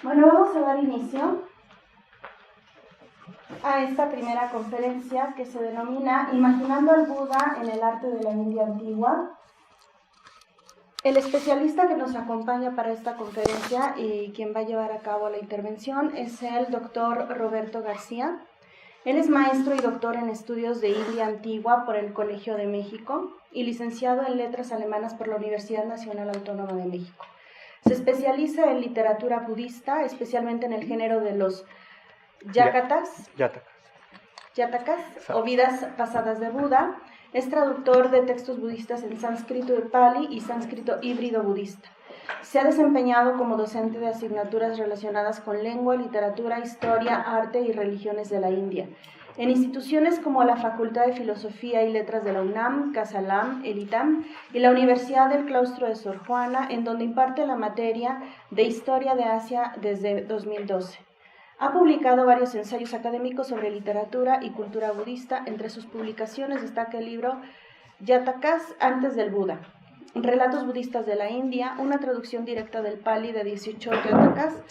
Bueno, vamos a dar inicio a esta primera conferencia que se denomina Imaginando al Buda en el arte de la India antigua. El especialista que nos acompaña para esta conferencia y quien va a llevar a cabo la intervención es el doctor Roberto García. Él es maestro y doctor en estudios de India antigua por el Colegio de México y licenciado en letras alemanas por la Universidad Nacional Autónoma de México. Se especializa en literatura budista, especialmente en el género de los Jatakas o vidas pasadas de Buda. Es traductor de textos budistas en sánscrito y pali y sánscrito híbrido budista. Se ha desempeñado como docente de asignaturas relacionadas con lengua, literatura, historia, arte y religiones de la India, en instituciones como la Facultad de Filosofía y Letras de la UNAM, Casalam, el ITAM y la Universidad del Claustro de Sor Juana, en donde imparte la materia de Historia de Asia desde 2012. Ha publicado varios ensayos académicos sobre literatura y cultura budista. Entre sus publicaciones destaca el libro Jatakas antes del Buda, Relatos budistas de la India, una traducción directa del Pali de 18 Jatakas,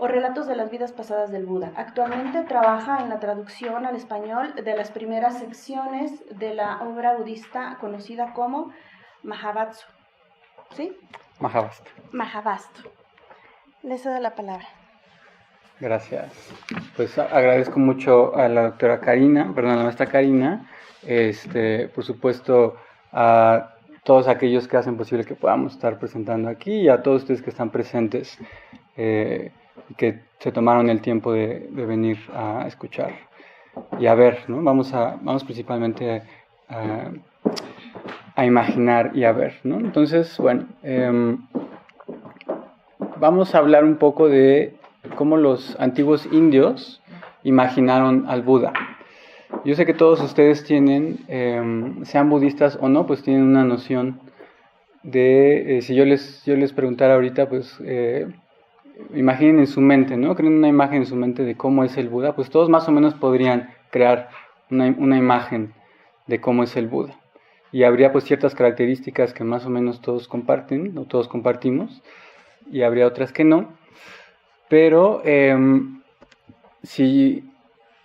o Relatos de las vidas pasadas del Buda. Actualmente trabaja en la traducción al español de las primeras secciones de la obra budista conocida como Mahabhastu. ¿Sí? Mahabhastu. Le cedo la palabra. Gracias. Pues agradezco mucho a la maestra Karina, por supuesto a todos aquellos que hacen posible que podamos estar presentando aquí y a todos ustedes que están presentes, que se tomaron el tiempo de venir a escuchar y a ver, ¿no? Vamos principalmente a imaginar y a ver, ¿no? Entonces, bueno, vamos a hablar un poco de cómo los antiguos indios imaginaron al Buda. Yo sé que todos ustedes tienen, sean budistas o no, pues tienen una noción de, si yo les preguntara ahorita, pues imaginen en su mente, ¿no? Creen una imagen en su mente de cómo es el Buda, pues todos más o menos podrían crear una imagen de cómo es el Buda. Y habría pues ciertas características que más o menos todos comparten, o todos compartimos, y habría otras que no. Pero si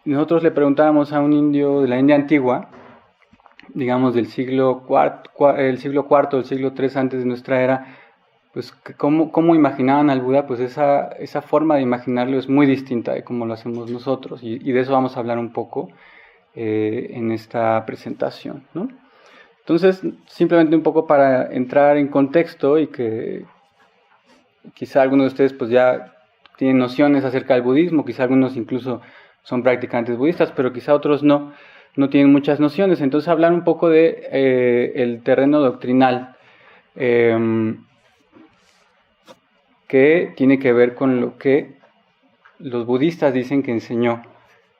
nosotros le preguntáramos a un indio de la India antigua, digamos del siglo IV, el siglo III antes de nuestra era, pues cómo imaginaban al Buda, pues esa forma de imaginarlo es muy distinta de cómo lo hacemos nosotros, y de eso vamos a hablar un poco en esta presentación, ¿no? Entonces, simplemente un poco para entrar en contexto y que quizá algunos de ustedes pues ya tienen nociones acerca del budismo, quizá algunos incluso son practicantes budistas, pero quizá otros no tienen muchas nociones. Entonces hablar un poco de el terreno doctrinal, que tiene que ver con lo que los budistas dicen que enseñó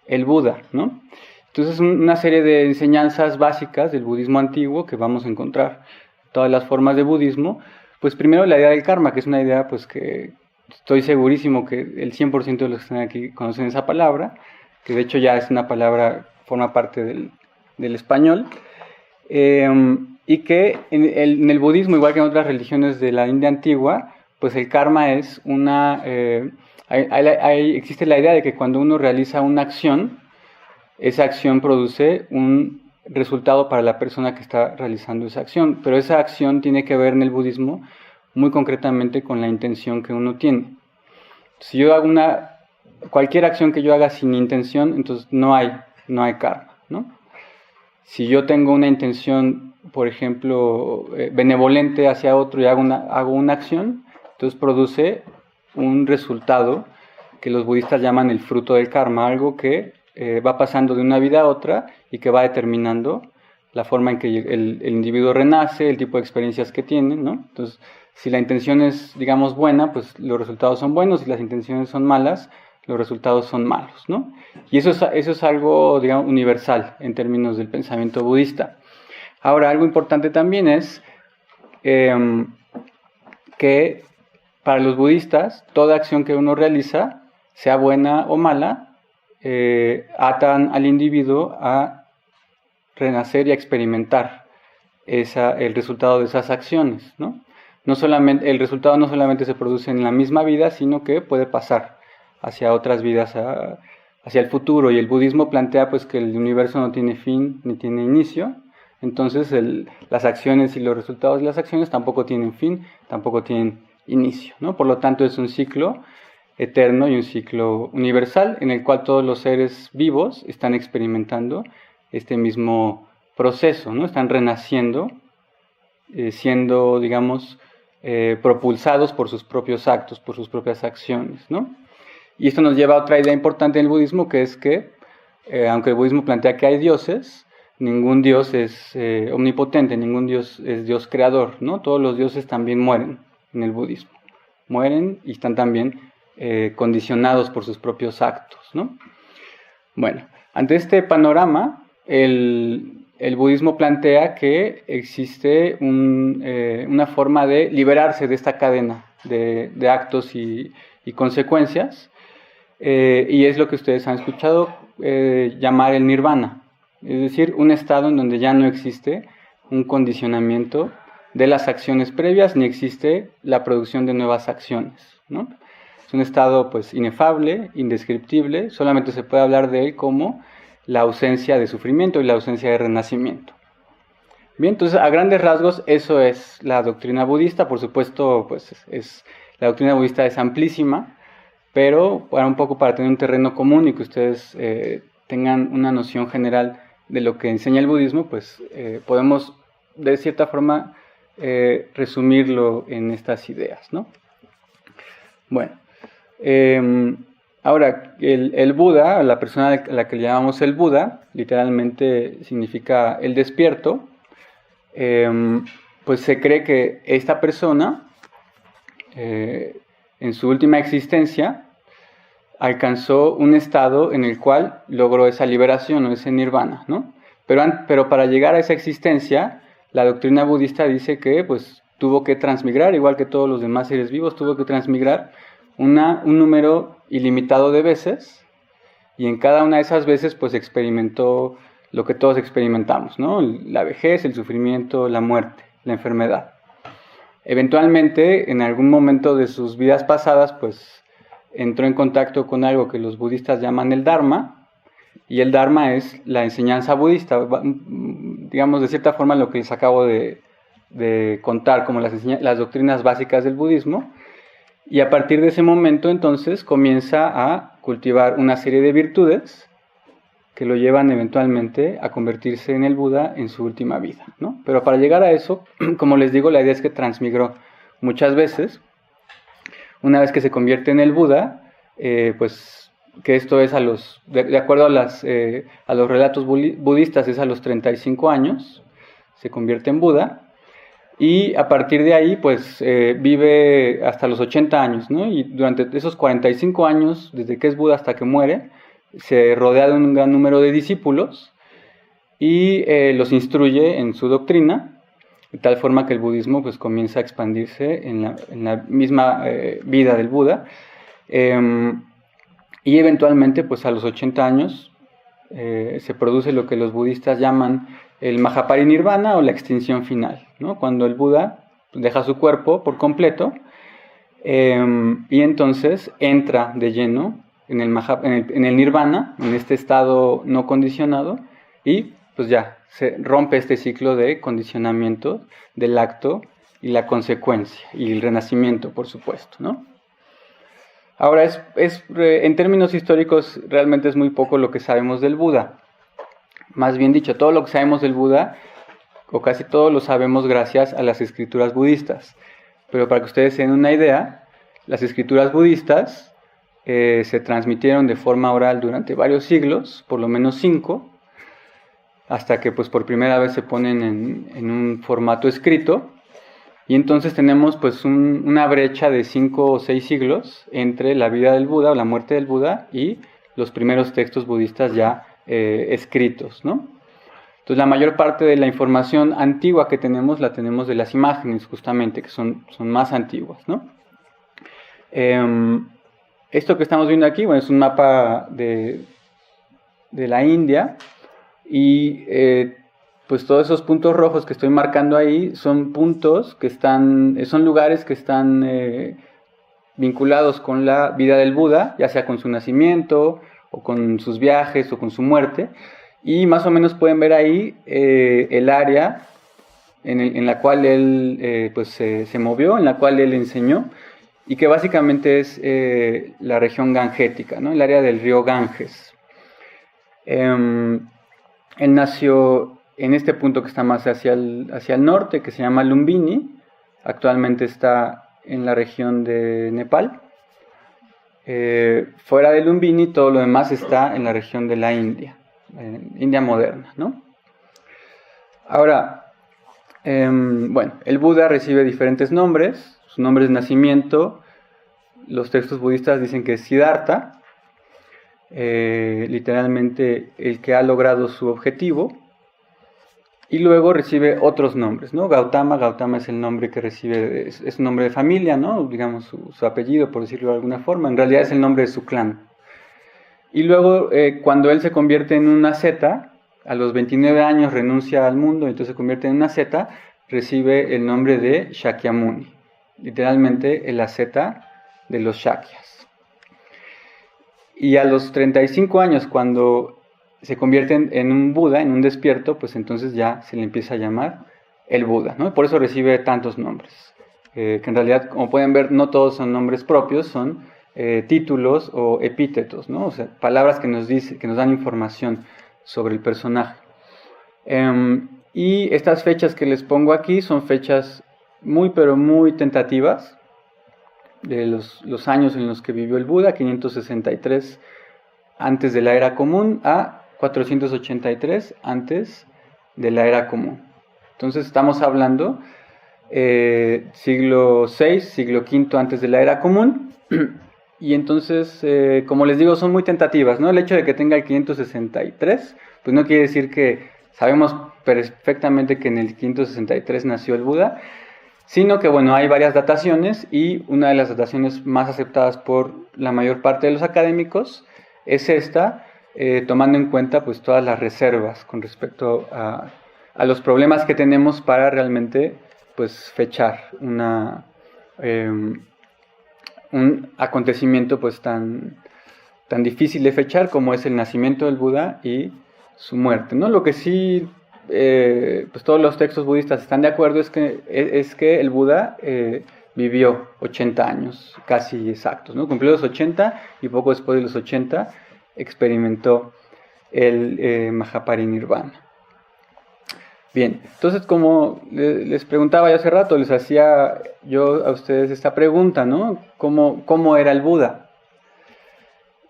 el Buda, ¿no? Entonces una serie de enseñanzas básicas del budismo antiguo que vamos a encontrar en todas las formas de budismo. Pues primero la idea del karma, que es una idea pues que estoy segurísimo que el 100% de los que están aquí conocen esa palabra, que de hecho ya es una palabra, forma parte del español, y que en el budismo, igual que en otras religiones de la India antigua, pues el karma es existe la idea de que cuando uno realiza una acción, esa acción produce un resultado para la persona que está realizando esa acción, pero esa acción tiene que ver en el budismo muy concretamente con la intención que uno tiene. Si yo hago cualquier acción que yo haga sin intención, entonces no hay karma, ¿no? Si yo tengo una intención, por ejemplo, benevolente hacia otro y hago una acción, entonces produce un resultado que los budistas llaman el fruto del karma, algo que va pasando de una vida a otra y que va determinando la forma en que el individuo renace, el tipo de experiencias que tiene, ¿no? Entonces, si la intención es, digamos, buena, pues los resultados son buenos. Si las intenciones son malas, los resultados son malos, ¿no? Y eso es algo, digamos, universal en términos del pensamiento budista. Ahora, algo importante también es que para los budistas, toda acción que uno realiza, sea buena o mala, atan al individuo a renacer y a experimentar el resultado de esas acciones, ¿no? no solamente, el resultado no solamente se produce en la misma vida, sino que puede pasar hacia otras vidas, hacia el futuro. Y el budismo plantea pues que el universo no tiene fin ni tiene inicio. Entonces las acciones y los resultados de las acciones tampoco tienen fin, tampoco tienen inicio, ¿no? Por lo tanto es un ciclo eterno y un ciclo universal en el cual todos los seres vivos están experimentando este mismo proceso, ¿no? Están renaciendo, siendo, digamos, propulsados por sus propios actos, por sus propias acciones, ¿no? Y esto nos lleva a otra idea importante en el budismo, que es que, aunque el budismo plantea que hay dioses, ningún dios es omnipotente, ningún dios es dios creador, ¿no? Todos los dioses también mueren en el budismo. Mueren y están también condicionados por sus propios actos, ¿no? Bueno, ante este panorama, el budismo plantea que existe una forma de liberarse de esta cadena de actos y consecuencias, y es lo que ustedes han escuchado llamar el nirvana. Es decir, un estado en donde ya no existe un condicionamiento de las acciones previas, ni existe la producción de nuevas acciones, ¿no? Es un estado pues inefable, indescriptible, solamente se puede hablar de él como la ausencia de sufrimiento y la ausencia de renacimiento. Bien, entonces a grandes rasgos eso es la doctrina budista. Por supuesto, pues la doctrina budista es amplísima, pero para tener un terreno común y que ustedes tengan una noción general de lo que enseña el budismo, pues podemos de cierta forma resumirlo en estas ideas, ¿no? Bueno, ahora el Buda, la persona a la que le llamamos el Buda, literalmente significa el despierto, pues se cree que esta persona en su última existencia alcanzó un estado en el cual logró esa liberación o ese nirvana, ¿no? Pero para llegar a esa existencia, la doctrina budista dice que pues tuvo que transmigrar, igual que todos los demás seres vivos, tuvo que transmigrar un número ilimitado de veces, y en cada una de esas veces pues experimentó lo que todos experimentamos, ¿no? La vejez, el sufrimiento, la muerte, la enfermedad. Eventualmente, en algún momento de sus vidas pasadas, pues entró en contacto con algo que los budistas llaman el Dharma, y el Dharma es la enseñanza budista, digamos de cierta forma lo que les acabo de contar como las doctrinas básicas del budismo, y a partir de ese momento entonces comienza a cultivar una serie de virtudes que lo llevan eventualmente a convertirse en el Buda en su última vida, ¿no? Pero para llegar a eso, como les digo, la idea es que transmigró muchas veces. Una vez que se convierte en el Buda, pues que esto es de acuerdo a los relatos budistas, es a los 35 años, se convierte en Buda, y a partir de ahí pues vive hasta los 80 años, ¿no? Y durante esos 45 años, desde que es Buda hasta que muere, se rodea de un gran número de discípulos y los instruye en su doctrina, de tal forma que el budismo pues comienza a expandirse en la misma vida del Buda, y eventualmente pues a los 80 años se produce lo que los budistas llaman el Mahaparinirvana o la extinción final, ¿no? Cuando el Buda deja su cuerpo por completo y entonces entra de lleno en el Nirvana, en este estado no condicionado, y pues ya se rompe este ciclo de condicionamiento del acto y la consecuencia, y el renacimiento, por supuesto, ¿no? Ahora, en términos históricos, realmente es muy poco lo que sabemos del Buda. Más bien dicho, todo lo que sabemos del Buda, o casi todo lo sabemos gracias a las escrituras budistas. Pero para que ustedes tengan una idea, las escrituras budistas se transmitieron de forma oral durante varios siglos, por lo menos 5, hasta que pues por primera vez se ponen en un formato escrito, y entonces tenemos pues una brecha de 5 o 6 siglos entre la vida del Buda o la muerte del Buda y los primeros textos budistas ya escritos, ¿no? Entonces la mayor parte de la información antigua que tenemos la tenemos de las imágenes, justamente, que son más antiguas, ¿no? Esto que estamos viendo aquí, bueno, es un mapa de la India, y pues todos esos puntos rojos que estoy marcando ahí son puntos que son lugares que están vinculados con la vida del Buda, ya sea con su nacimiento, o con sus viajes, o con su muerte, y más o menos pueden ver ahí el área en la cual él pues se movió, en la cual él enseñó, y que básicamente es la región gangética, ¿no? El área del río Ganges. Él nació en este punto que está más hacia el norte, que se llama Lumbini. Actualmente está en la región de Nepal. Fuera de Lumbini, todo lo demás está en la región de la India, India moderna, ¿no? Ahora, bueno, el Buda recibe diferentes nombres. Su nombre de nacimiento, los textos budistas dicen que es Siddhartha, literalmente el que ha logrado su objetivo. Y luego recibe otros nombres, ¿no? Gautama es el nombre que recibe, es un nombre de familia, ¿no? Digamos su apellido, por decirlo de alguna forma. En realidad es el nombre de su clan. Y luego, cuando él se convierte en un asceta, a los 29 años renuncia al mundo, entonces se convierte en un asceta, recibe el nombre de Shakyamuni, literalmente el asceta de los Shakyas. Y a los 35 años, cuando se convierte en un Buda, en un despierto, pues entonces ya se le empieza a llamar el Buda, ¿no? Por eso recibe tantos nombres, que en realidad, como pueden ver, no todos son nombres propios, son títulos o epítetos, ¿no? O sea, palabras que nos dan información sobre el personaje. Y estas fechas que les pongo aquí son fechas muy, pero muy tentativas de los años en los que vivió el Buda, 563 antes de la era común a 483 antes de la era común. Entonces estamos hablando siglo VI, siglo V antes de la era común. Y entonces, como les digo, son muy tentativas, ¿no? El hecho de que tenga el 563, pues no quiere decir que sabemos perfectamente que en el 563 nació el Buda, sino que, bueno, hay varias dataciones, y una de las dataciones más aceptadas por la mayor parte de los académicos es esta, tomando en cuenta pues todas las reservas con respecto a los problemas que tenemos para realmente pues fechar un acontecimiento pues tan difícil de fechar como es el nacimiento del Buda y su muerte, ¿no? Lo que sí pues todos los textos budistas están de acuerdo es que el Buda vivió 80 años casi exactos, ¿no? Cumplió los 80 y poco después de los 80 experimentó el Mahaparinirvana. Bien, entonces, como les preguntaba yo hace rato, les hacía yo a ustedes esta pregunta, ¿no? ¿Cómo era el Buda?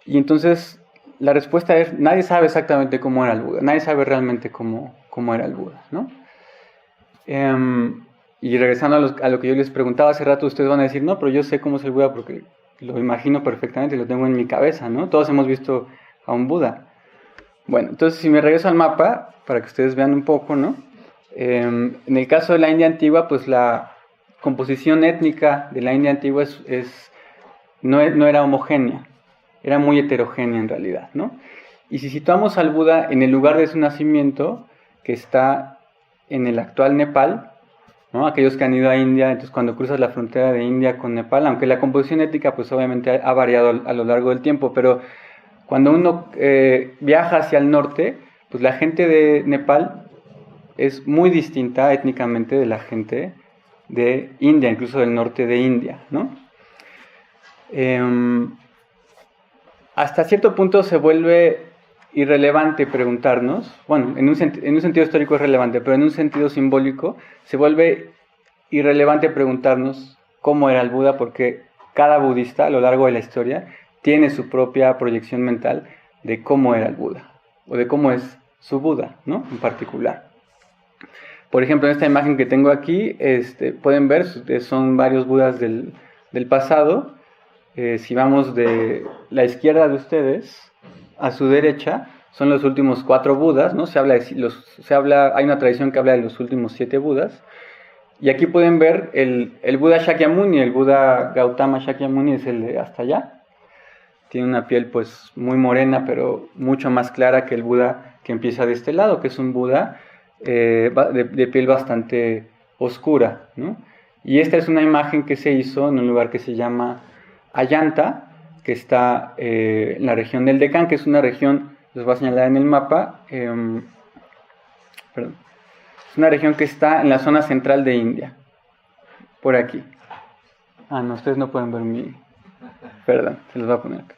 Y entonces la respuesta es, nadie sabe exactamente cómo era el Buda, nadie sabe realmente cómo era el Buda, ¿no? Y regresando a lo que yo les preguntaba hace rato, ustedes van a decir, no, pero yo sé cómo es el Buda porque lo imagino perfectamente, lo tengo en mi cabeza, ¿no? Todos hemos visto a un Buda. Bueno, entonces si me regreso al mapa, para que ustedes vean un poco, ¿no? En el caso de la India antigua, pues la composición étnica de la India antigua no era homogénea, era muy heterogénea en realidad, ¿no? Y si situamos al Buda en el lugar de su nacimiento, que está en el actual Nepal, ¿no? Aquellos que han ido a India, entonces cuando cruzas la frontera de India con Nepal, aunque la composición étnica pues obviamente ha variado a lo largo del tiempo, pero cuando uno viaja hacia el norte, pues la gente de Nepal es muy distinta étnicamente de la gente de India, incluso del norte de India, ¿no? Hasta cierto punto se vuelve irrelevante preguntarnos, bueno, en un sentido histórico es relevante, pero en un sentido simbólico se vuelve irrelevante preguntarnos cómo era el Buda, porque cada budista a lo largo de la historia tiene su propia proyección mental de cómo era el Buda, o de cómo es su Buda, ¿no? En particular. Por ejemplo, en esta imagen que tengo aquí, pueden ver, son varios Budas del pasado. Si vamos de la izquierda de ustedes a su derecha, son los últimos 4 Budas, ¿no? Hay una tradición que habla de los últimos 7 Budas. Y aquí pueden ver el Buda Shakyamuni, el Buda Gautama Shakyamuni es el de hasta allá. Tiene una piel pues muy morena, pero mucho más clara que el Buda que empieza de este lado, que es un Buda de piel bastante oscura, ¿no? Y esta es una imagen que se hizo en un lugar que se llama Ayanta, que está en la región del Deccan, que es una región, les voy a señalar en el mapa, perdón, es una región que está en la zona central de India, por aquí. Ah, no, ustedes no pueden ver mi... Perdón, se los voy a poner acá.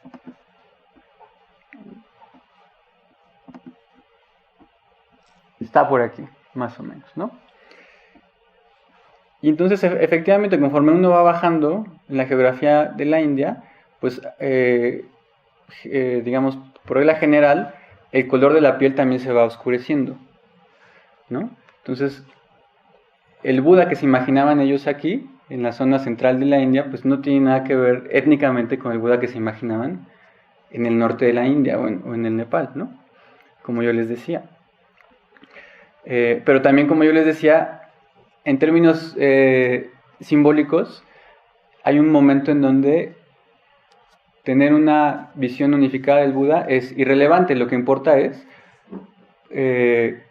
Está por aquí, más o menos, ¿no? Y entonces, efectivamente, conforme uno va bajando en la geografía de la India, pues, digamos, por regla general, el color de la piel también se va oscureciendo, ¿no? Entonces, el Buda que se imaginaban ellos aquí, en la zona central de la India, pues no tiene nada que ver étnicamente con el Buda que se imaginaban en el norte de la India o en el Nepal, ¿no? Como yo les decía. Pero también, como yo les decía, en términos simbólicos, hay un momento en donde tener una visión unificada del Buda es irrelevante. Lo que importa es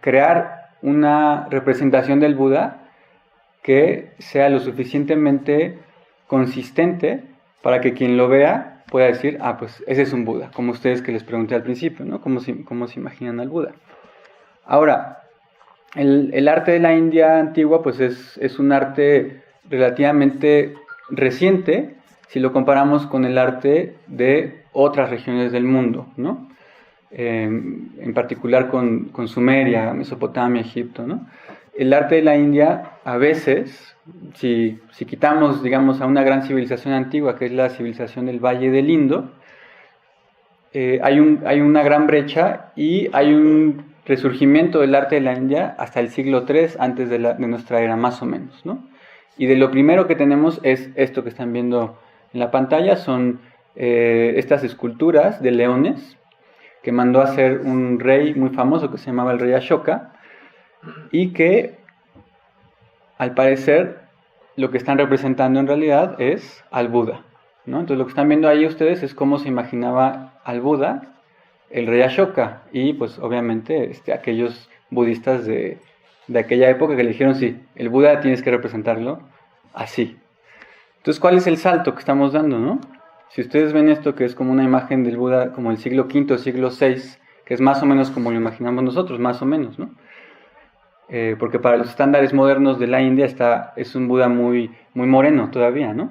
crear una representación del Buda que sea lo suficientemente consistente para que quien lo vea pueda decir, ah, pues ese es un Buda, como ustedes que les pregunté al principio, ¿no? ¿Cómo se imaginan al Buda? Ahora, el arte de la India antigua pues es un arte relativamente reciente si lo comparamos con el arte de otras regiones del mundo, ¿no? En particular con Sumeria, Mesopotamia, Egipto, ¿no? El arte de la India, a veces, si quitamos, digamos, a una gran civilización antigua, que es la civilización del Valle del Indo, hay una gran brecha y hay un resurgimiento del arte de la India hasta el siglo III antes de nuestra era, más o menos, ¿no? Y de lo primero que tenemos es esto que están viendo en la pantalla, son estas esculturas de leones que mandó a hacer un rey muy famoso que se llamaba el rey Ashoka, y que al parecer lo que están representando en realidad es al Buda, ¿no? Entonces lo que están viendo ahí ustedes es cómo se imaginaba al Buda el rey Ashoka, y pues obviamente aquellos budistas de aquella época que le dijeron, sí, el Buda tienes que representarlo así. Entonces, ¿cuál es el salto que estamos dando, no? Si ustedes ven esto, que es como una imagen del Buda como el siglo V, siglo VI, que es más o menos como lo imaginamos nosotros, más o menos, ¿no? Porque para los estándares modernos de la India es un Buda muy, muy moreno todavía, ¿no?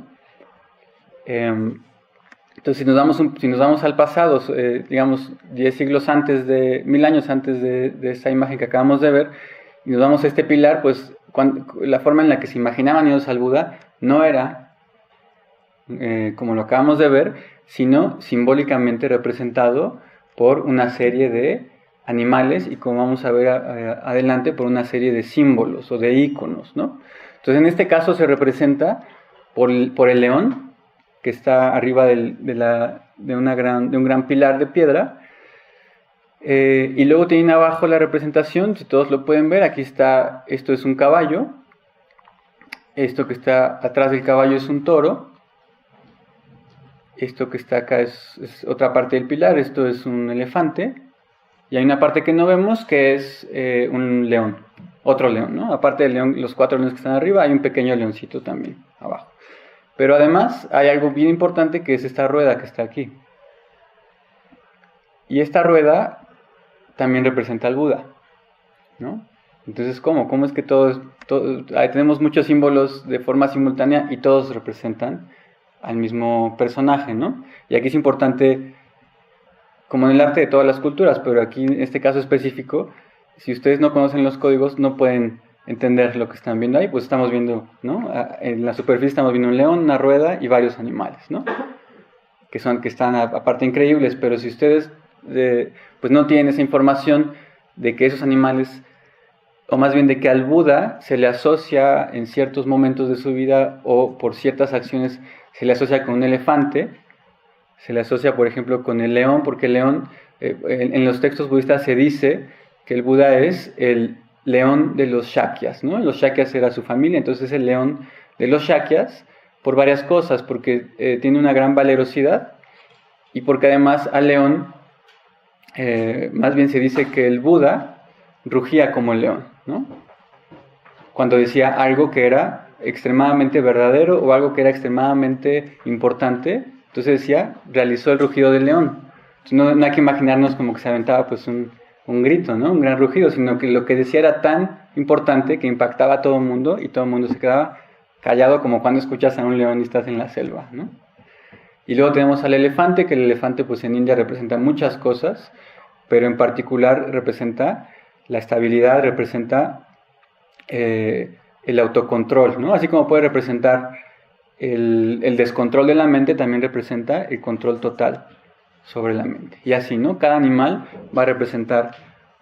Entonces, si nos vamos al pasado, digamos 10 siglos antes 1000 años antes de esa imagen que acabamos de ver, y nos vamos a este pilar, pues la forma en la que se imaginaban ellos al Buda no era como lo acabamos de ver, sino simbólicamente representado por una serie de animales y, como vamos a ver adelante, por una serie de símbolos o de íconos, ¿no? Entonces, en este caso se representa por el león, que está arriba de un gran pilar de piedra, y luego tienen abajo la representación, si todos lo pueden ver, aquí está, esto es un caballo, esto que está atrás del caballo es un toro, esto que está acá es otra parte del pilar, esto es un elefante, y hay una parte que no vemos que es un león, otro león, ¿no? Aparte del león, los 4 leones que están arriba, hay un pequeño leoncito también abajo. Pero además hay algo bien importante, que es esta rueda que está aquí. Y esta rueda también representa al Buda, ¿no? Entonces, ¿cómo es que ahí tenemos muchos símbolos de forma simultánea y todos representan al mismo personaje, ¿no? Y aquí es importante, como en el arte de todas las culturas, pero aquí en este caso específico, si ustedes no conocen los códigos, no pueden entender lo que están viendo ahí, pues estamos viendo, ¿no? En la superficie estamos viendo un león, una rueda y varios animales, ¿no? Que están aparte increíbles, pero si ustedes pues no tienen esa información de que esos animales, o más bien de que al Buda se le asocia en ciertos momentos de su vida o por ciertas acciones, se le asocia con un elefante, se le asocia por ejemplo con el león, porque el león, en los textos budistas se dice que el Buda es el león de los Shakyas, ¿no? Los Shakyas era su familia, entonces es el león de los Shakyas por varias cosas, porque tiene una gran valerosidad y porque además al león, más bien se dice que el Buda rugía como el león, ¿no? Cuando decía algo que era extremadamente verdadero o algo que era extremadamente importante, entonces decía, realizó el rugido del león. Entonces no hay que imaginarnos como que se aventaba pues un grito, ¿no? Un gran rugido, sino que lo que decía era tan importante que impactaba a todo el mundo y todo el mundo se quedaba callado como cuando escuchas a un león y estás en la selva, ¿no? Y luego tenemos al elefante, que el elefante pues en India representa muchas cosas, pero en particular representa la estabilidad, representa el autocontrol, ¿no? Así como puede representar el descontrol de la mente, también representa el control total sobre la mente. Y así, ¿no? Cada animal va a representar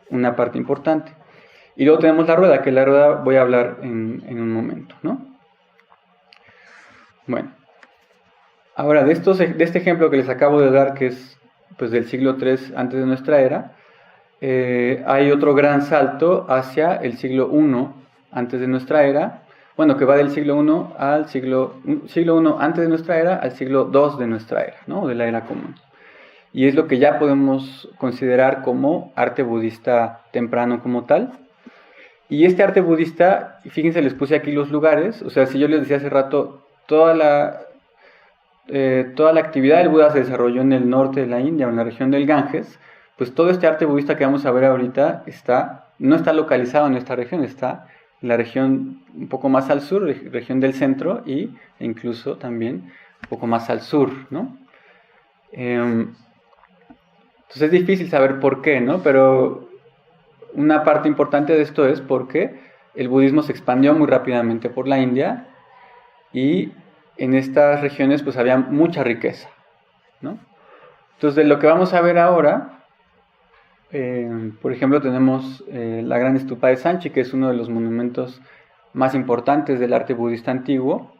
una parte importante. Y luego tenemos la rueda, que la rueda voy a hablar en un momento, ¿no? Bueno, ahora de este ejemplo que les acabo de dar, que es pues, del siglo III antes de nuestra era, hay otro gran salto hacia el siglo I antes de nuestra era, bueno, que va del siglo I al siglo I antes de nuestra era al siglo II de nuestra era, ¿no? De la era común. Y es lo que ya podemos considerar como arte budista temprano como tal. Y este arte budista, fíjense, les puse aquí los lugares, o sea, si yo les decía hace rato, toda la actividad del Buda se desarrolló en el norte de la India, en la región del Ganges, pues todo este arte budista que vamos a ver ahorita no está localizado en esta región, está en la región un poco más al sur, región del centro, e incluso también un poco más al sur, ¿no? Entonces es difícil saber por qué, ¿no? Pero una parte importante de esto es porque el budismo se expandió muy rápidamente por la India y en estas regiones pues había mucha riqueza, ¿no? Entonces de lo que vamos a ver ahora, por ejemplo tenemos la gran estupa de Sanchi, que es uno de los monumentos más importantes del arte budista antiguo,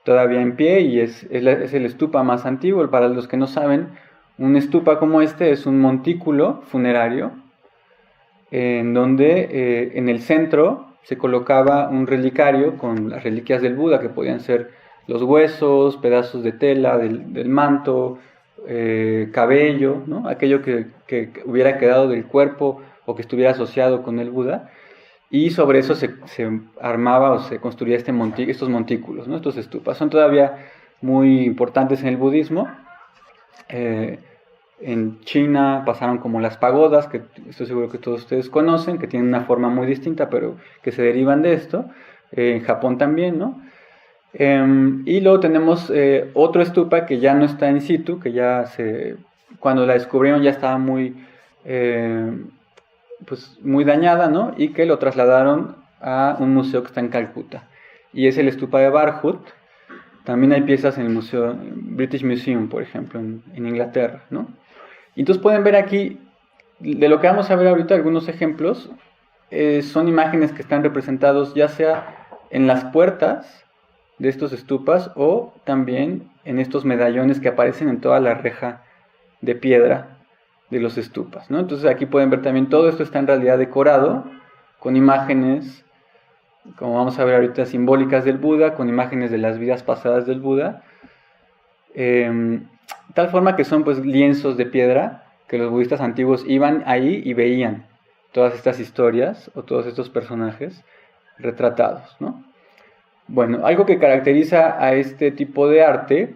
todavía en pie, y es el estupa más antiguo. Para los que no saben, un estupa como este es un montículo funerario en donde en el centro se colocaba un relicario con las reliquias del Buda, que podían ser los huesos, pedazos de tela del manto, cabello, ¿no? Aquello que hubiera quedado del cuerpo o que estuviera asociado con el Buda, y sobre eso se armaba o se construía estos montículos, ¿no? Estos estupas. Son todavía muy importantes en el budismo. En China pasaron como las pagodas, que estoy seguro que todos ustedes conocen, que tienen una forma muy distinta, pero que se derivan de esto. En Japón también, ¿no? Y luego tenemos otro estupa que ya no está in situ, que cuando la descubrieron ya estaba muy dañada, ¿no? Y que lo trasladaron a un museo que está en Calcuta. Y es el estupa de Barhut. También hay piezas en el museo British Museum, por ejemplo, en Inglaterra, ¿no? Y entonces pueden ver aquí, de lo que vamos a ver ahorita, algunos ejemplos, son imágenes que están representados ya sea en las puertas de estos estupas o también en estos medallones que aparecen en toda la reja de piedra de los estupas, ¿no? Entonces aquí pueden ver también todo esto está en realidad decorado con imágenes, como vamos a ver ahorita, simbólicas del Buda, con imágenes de las vidas pasadas del Buda, tal forma que son pues lienzos de piedra que los budistas antiguos iban ahí y veían todas estas historias o todos estos personajes retratados, ¿no? Bueno, algo que caracteriza a este tipo de arte,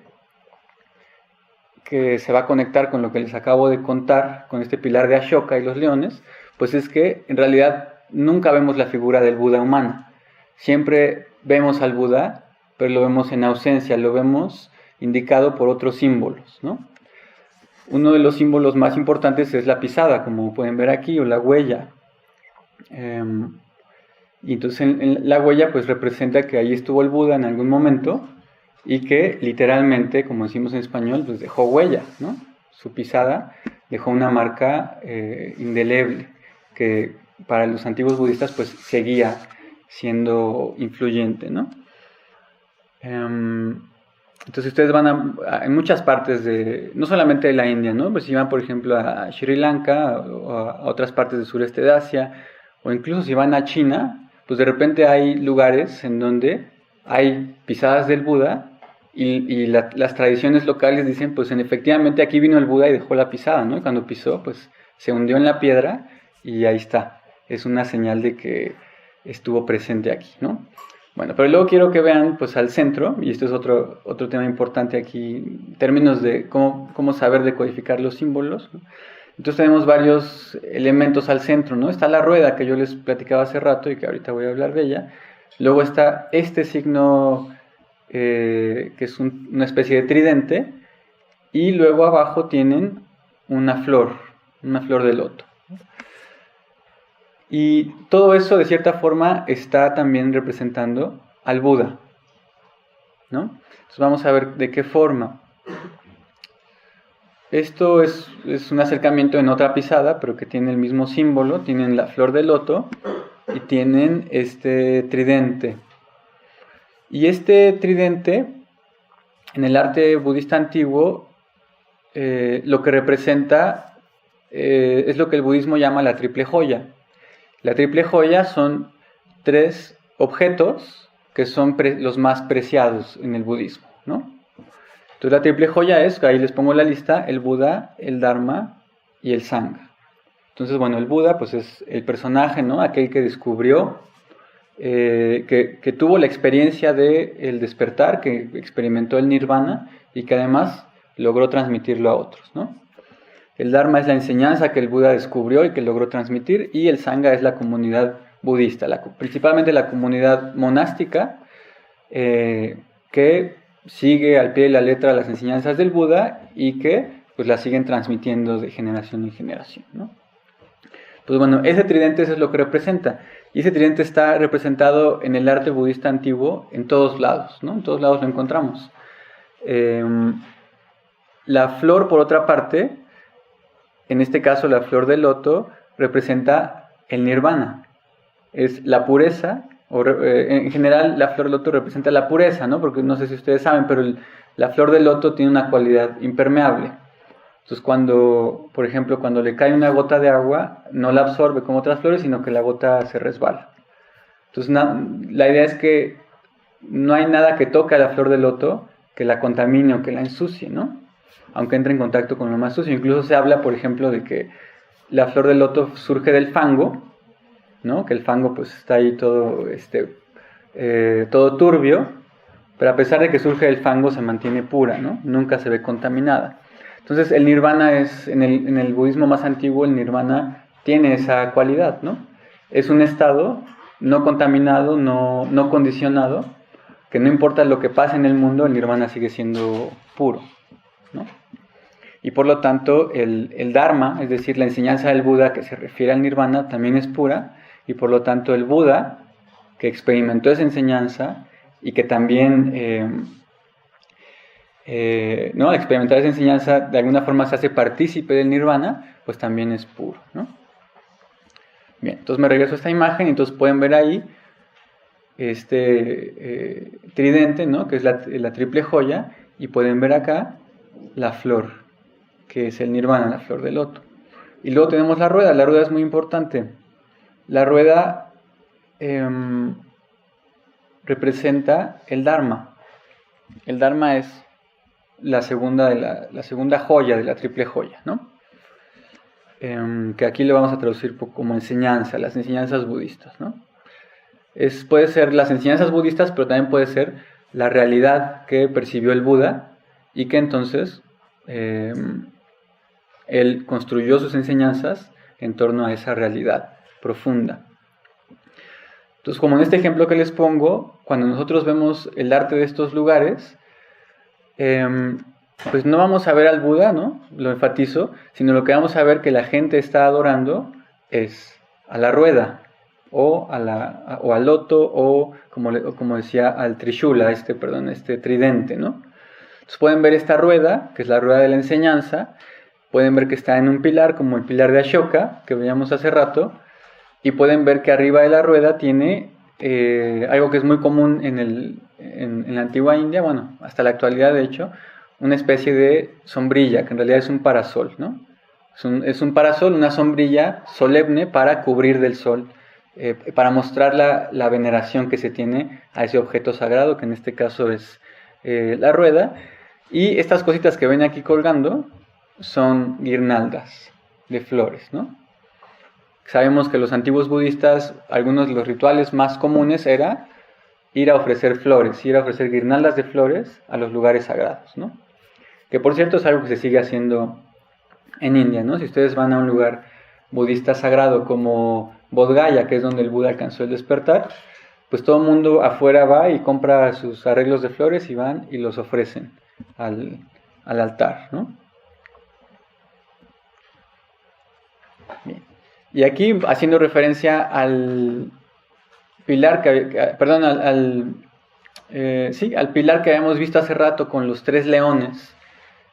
que se va a conectar con lo que les acabo de contar, con este pilar de Ashoka y los leones, pues es que en realidad nunca vemos la figura del Buda humano. Siempre vemos al Buda, pero lo vemos en ausencia, lo vemos indicado por otros símbolos, ¿no? Uno de los símbolos más importantes es la pisada, como pueden ver aquí, o la huella. Y entonces en la huella pues representa que ahí estuvo el Buda en algún momento y que literalmente, como decimos en español, pues dejó huella, ¿no? Su pisada dejó una marca indeleble que para los antiguos budistas pues seguía siendo influyente, ¿no? Entonces ustedes van en muchas partes no solamente de la India, ¿no? Pues si van por ejemplo a Sri Lanka o a otras partes del sureste de Asia, o incluso si van a China, pues de repente hay lugares en donde hay pisadas del Buda y las tradiciones locales dicen, pues efectivamente aquí vino el Buda y dejó la pisada, ¿no? Y cuando pisó, pues se hundió en la piedra y ahí está. Es una señal de que estuvo presente aquí, ¿no? Bueno, pero luego quiero que vean pues al centro, y esto es otro tema importante aquí, en términos de cómo saber decodificar los símbolos, ¿no? Entonces tenemos varios elementos al centro, ¿no? Está la rueda que yo les platicaba hace rato y que ahorita voy a hablar de ella. Luego está este signo que es una especie de tridente, y luego abajo tienen una flor de loto. Y todo eso de cierta forma está también representando al Buda, ¿no? Entonces vamos a ver de qué forma. Esto es un acercamiento en otra pisada, pero que tiene el mismo símbolo. Tienen la flor de loto y tienen este tridente. Y este tridente, en el arte budista antiguo, lo que representa es lo que el budismo llama la triple joya. La triple joya son 3 objetos que son los más preciados en el budismo, ¿no? Entonces la triple joya es, ahí les pongo la lista, el Buda, el Dharma y el Sangha. Entonces, bueno, el Buda pues es el personaje, ¿no? Aquel que descubrió, que tuvo la experiencia del despertar, que experimentó el nirvana y que además logró transmitirlo a otros, ¿no? El Dharma es la enseñanza que el Buda descubrió y que logró transmitir, y el Sangha es la comunidad budista, principalmente la comunidad monástica, que sigue al pie de la letra las enseñanzas del Buda y que pues las siguen transmitiendo de generación en generación, ¿no? Pues bueno, ese tridente eso es lo que representa, y ese tridente está representado en el arte budista antiguo en todos lados, ¿no? En todos lados lo encontramos. La flor, por otra parte, en este caso la flor de loto, representa el nirvana, es la pureza. En general la flor de loto representa la pureza, ¿no? Porque no sé si ustedes saben, pero la flor de loto tiene una cualidad impermeable. Entonces por ejemplo, cuando le cae una gota de agua, no la absorbe como otras flores, sino que la gota se resbala. Entonces la idea es que no hay nada que toque a la flor de loto que la contamine o que la ensucie, ¿no? Aunque entre en contacto con lo más sucio. Incluso se habla, por ejemplo, de que la flor de loto surge del fango, ¿no? Que el fango pues está ahí todo turbio, pero a pesar de que surge del fango se mantiene pura, ¿no? Nunca se ve contaminada. Entonces el nirvana es, en el budismo más antiguo, el nirvana tiene esa cualidad, ¿no? Es un estado no contaminado, no condicionado, que no importa lo que pase en el mundo, el nirvana sigue siendo puro, ¿no? Y por lo tanto el Dharma, es decir, la enseñanza del Buda que se refiere al nirvana, también es pura, y por lo tanto el Buda, que experimentó esa enseñanza y que también, ¿no? al experimentar esa enseñanza de alguna forma se hace partícipe del nirvana, pues también es puro, ¿no? Bien, entonces me regreso a esta imagen y entonces pueden ver ahí este tridente, ¿no? Que es la triple joya, y pueden ver acá la flor, que es el nirvana, la flor de loto. Y luego tenemos la rueda es muy importante. La rueda representa el Dharma. El Dharma es la segunda joya de la triple joya, ¿no? Que aquí le vamos a traducir como enseñanza, las enseñanzas budistas, ¿no? Puede ser las enseñanzas budistas, pero también puede ser la realidad que percibió el Buda y que entonces él construyó sus enseñanzas en torno a esa realidad profunda. Entonces, como en este ejemplo que les pongo, cuando nosotros vemos el arte de estos lugares, pues no vamos a ver al Buda, ¿no? Lo enfatizo, sino lo que vamos a ver que la gente está adorando es a la rueda, o al loto, o como decía, al trishula, este tridente, ¿no? Entonces pueden ver esta rueda, que es la rueda de la enseñanza, pueden ver que está en un pilar, como el pilar de Ashoka, que veíamos hace rato, y pueden ver que arriba de la rueda tiene algo que es muy común en la antigua India, bueno, hasta la actualidad de hecho, una especie de sombrilla, que en realidad es un parasol, ¿no? Es un parasol, una sombrilla solemne para cubrir del sol, para mostrar la veneración que se tiene a ese objeto sagrado, que en este caso es la rueda. Y estas cositas que ven aquí colgando son guirnaldas de flores, ¿no? Sabemos que los antiguos budistas, algunos de los rituales más comunes era ir a ofrecer flores, ir a ofrecer guirnaldas de flores a los lugares sagrados, ¿no? Que por cierto es algo que se sigue haciendo en India, ¿no? Si ustedes van a un lugar budista sagrado como Bodh Gaya, que es donde el Buda alcanzó el despertar, pues todo el mundo afuera va y compra sus arreglos de flores y van y los ofrecen al altar, ¿no? Bien. Y aquí haciendo referencia al pilar al pilar que habíamos visto hace rato con los 3 leones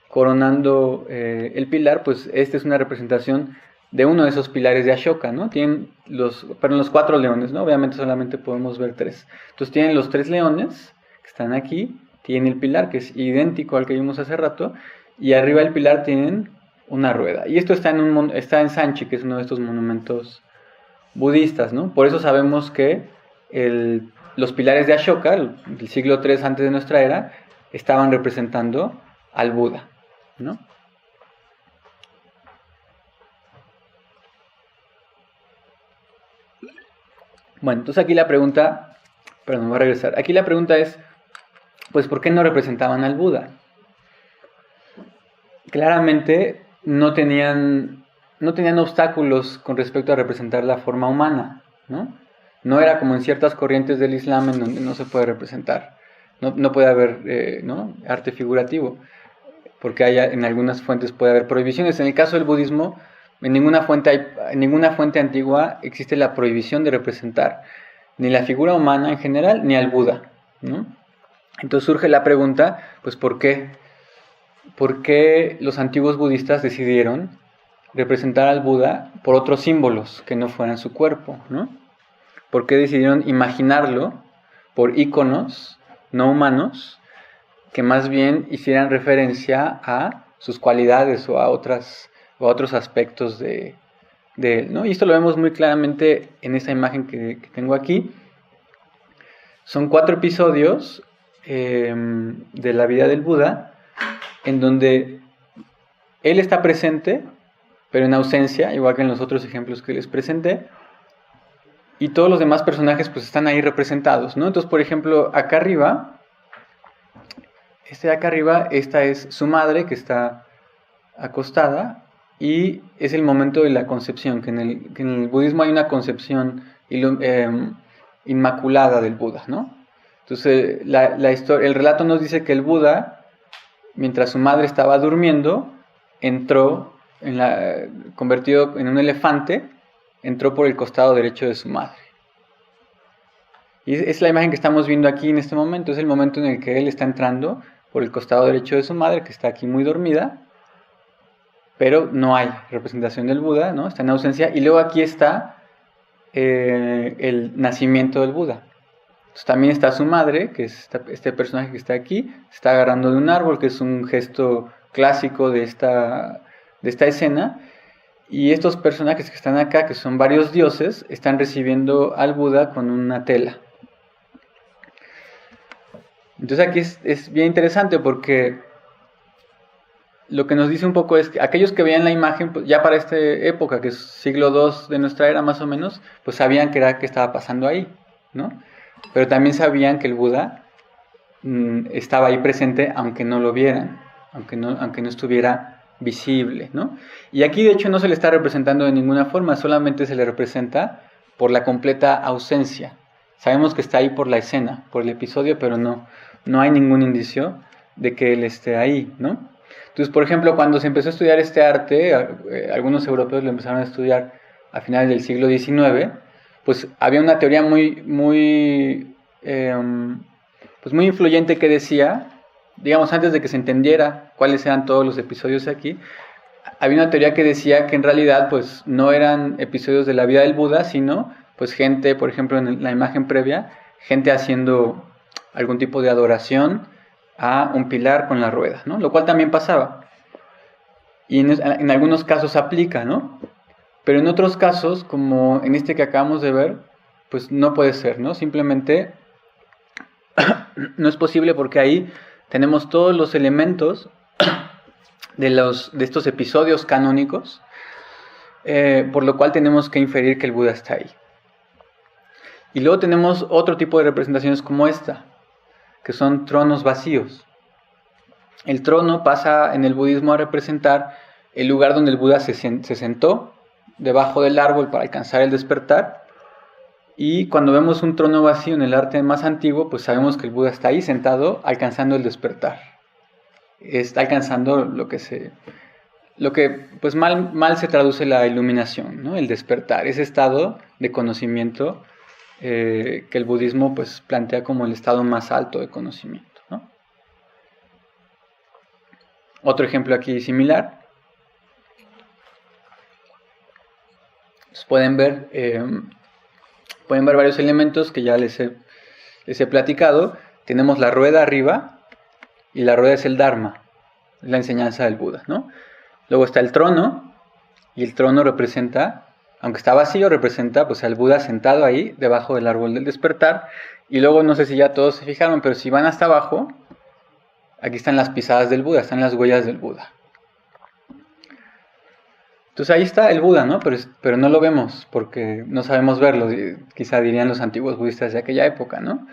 coronando el pilar, pues esta es una representación de uno de esos pilares de Ashoka, ¿no? Tienen los 4 leones, ¿no? Obviamente solamente podemos ver 3. Entonces tienen los 3 leones que están aquí, tienen el pilar que es idéntico al que vimos hace rato, y arriba del pilar tienen una rueda. Y esto está en Sanchi, que es uno de estos monumentos budistas, ¿no? Por eso sabemos que los pilares de Ashoka, del siglo III antes de nuestra era, estaban representando al Buda, ¿no? Bueno, entonces aquí la pregunta, perdón, voy a regresar. Aquí la pregunta es, pues, ¿por qué no representaban al Buda? Claramente no tenían obstáculos con respecto a representar la forma humana, ¿no? No era como en ciertas corrientes del Islam en donde no se puede representar, no puede haber arte figurativo, porque en algunas fuentes puede haber prohibiciones. En el caso del budismo, en ninguna fuente antigua existe la prohibición de representar ni la figura humana en general, ni al Buda, ¿no? Entonces surge la pregunta, pues, ¿por qué? ¿Por qué los antiguos budistas decidieron representar al Buda por otros símbolos que no fueran su cuerpo, ¿no? ¿Por qué decidieron imaginarlo por íconos no humanos que más bien hicieran referencia a sus cualidades o a otros aspectos de él, ¿no? Y esto lo vemos muy claramente en esta imagen que tengo aquí. Son 4 episodios de la vida del Buda en donde él está presente, pero en ausencia, igual que en los otros ejemplos que les presenté, y todos los demás personajes pues están ahí representados, ¿no? Entonces, por ejemplo, acá arriba, esta es su madre que está acostada, y es el momento de la concepción, que en el budismo hay una concepción inmaculada del Buda, ¿no? Entonces, el relato nos dice que el Buda, mientras su madre estaba durmiendo, entró, convertido en un elefante, entró por el costado derecho de su madre. Y es la imagen que estamos viendo aquí en este momento. Es el momento en el que él está entrando por el costado derecho de su madre, que está aquí muy dormida, pero no hay representación del Buda, ¿no? Está en ausencia. Y luego aquí está el nacimiento del Buda. Entonces, también está su madre, que es este personaje que está aquí, se está agarrando de un árbol, que es un gesto clásico de esta escena. Y estos personajes que están acá, que son varios dioses, están recibiendo al Buda con una tela. Entonces aquí es bien interesante porque lo que nos dice un poco es que aquellos que veían la imagen, pues, ya para esta época, que es siglo II de nuestra era más o menos, pues sabían que estaba pasando ahí, ¿no? Pero también sabían que el Buda estaba ahí presente aunque no lo vieran, aunque no estuviera visible, ¿no? Y aquí de hecho no se le está representando de ninguna forma, solamente se le representa por la completa ausencia. Sabemos que está ahí por la escena, por el episodio, pero no hay ningún indicio de que él esté ahí, ¿no? Entonces, por ejemplo, cuando se empezó a estudiar este arte, algunos europeos lo empezaron a estudiar a finales del siglo XIX, pues había una teoría muy influyente que decía, digamos, antes de que se entendiera cuáles eran todos los episodios aquí, había una teoría que decía que en realidad pues no eran episodios de la vida del Buda, sino pues gente, por ejemplo, en la imagen previa, gente haciendo algún tipo de adoración a un pilar con la rueda, ¿no? Lo cual también pasaba. Y en algunos casos aplica, ¿no? Pero en otros casos, como en este que acabamos de ver, pues no puede ser, ¿no? Simplemente no es posible porque ahí tenemos todos los elementos de estos episodios canónicos por lo cual tenemos que inferir que el Buda está ahí. Y luego tenemos otro tipo de representaciones como esta, que son tronos vacíos. El trono pasa en el budismo a representar el lugar donde el Buda se sentó debajo del árbol para alcanzar el despertar. Y cuando vemos un trono vacío en el arte más antiguo, pues sabemos que el Buda está ahí sentado alcanzando el despertar. Está alcanzando lo que pues mal se traduce la iluminación, ¿no? El despertar, ese estado de conocimiento que el budismo pues plantea como el estado más alto de conocimiento, ¿no? Otro ejemplo aquí similar. Pues pueden ver varios elementos que ya les he platicado. Tenemos la rueda arriba, y la rueda es el Dharma, la enseñanza del Buda, ¿no? Luego está el trono, y el trono representa, aunque está vacío, representa pues al Buda sentado ahí, debajo del árbol del despertar. Y luego, no sé si ya todos se fijaron, pero si van hasta abajo, aquí están las pisadas del Buda, están las huellas del Buda. Entonces ahí está el Buda, ¿no? Pero no lo vemos, porque no sabemos verlo, quizá dirían los antiguos budistas de aquella época, ¿no?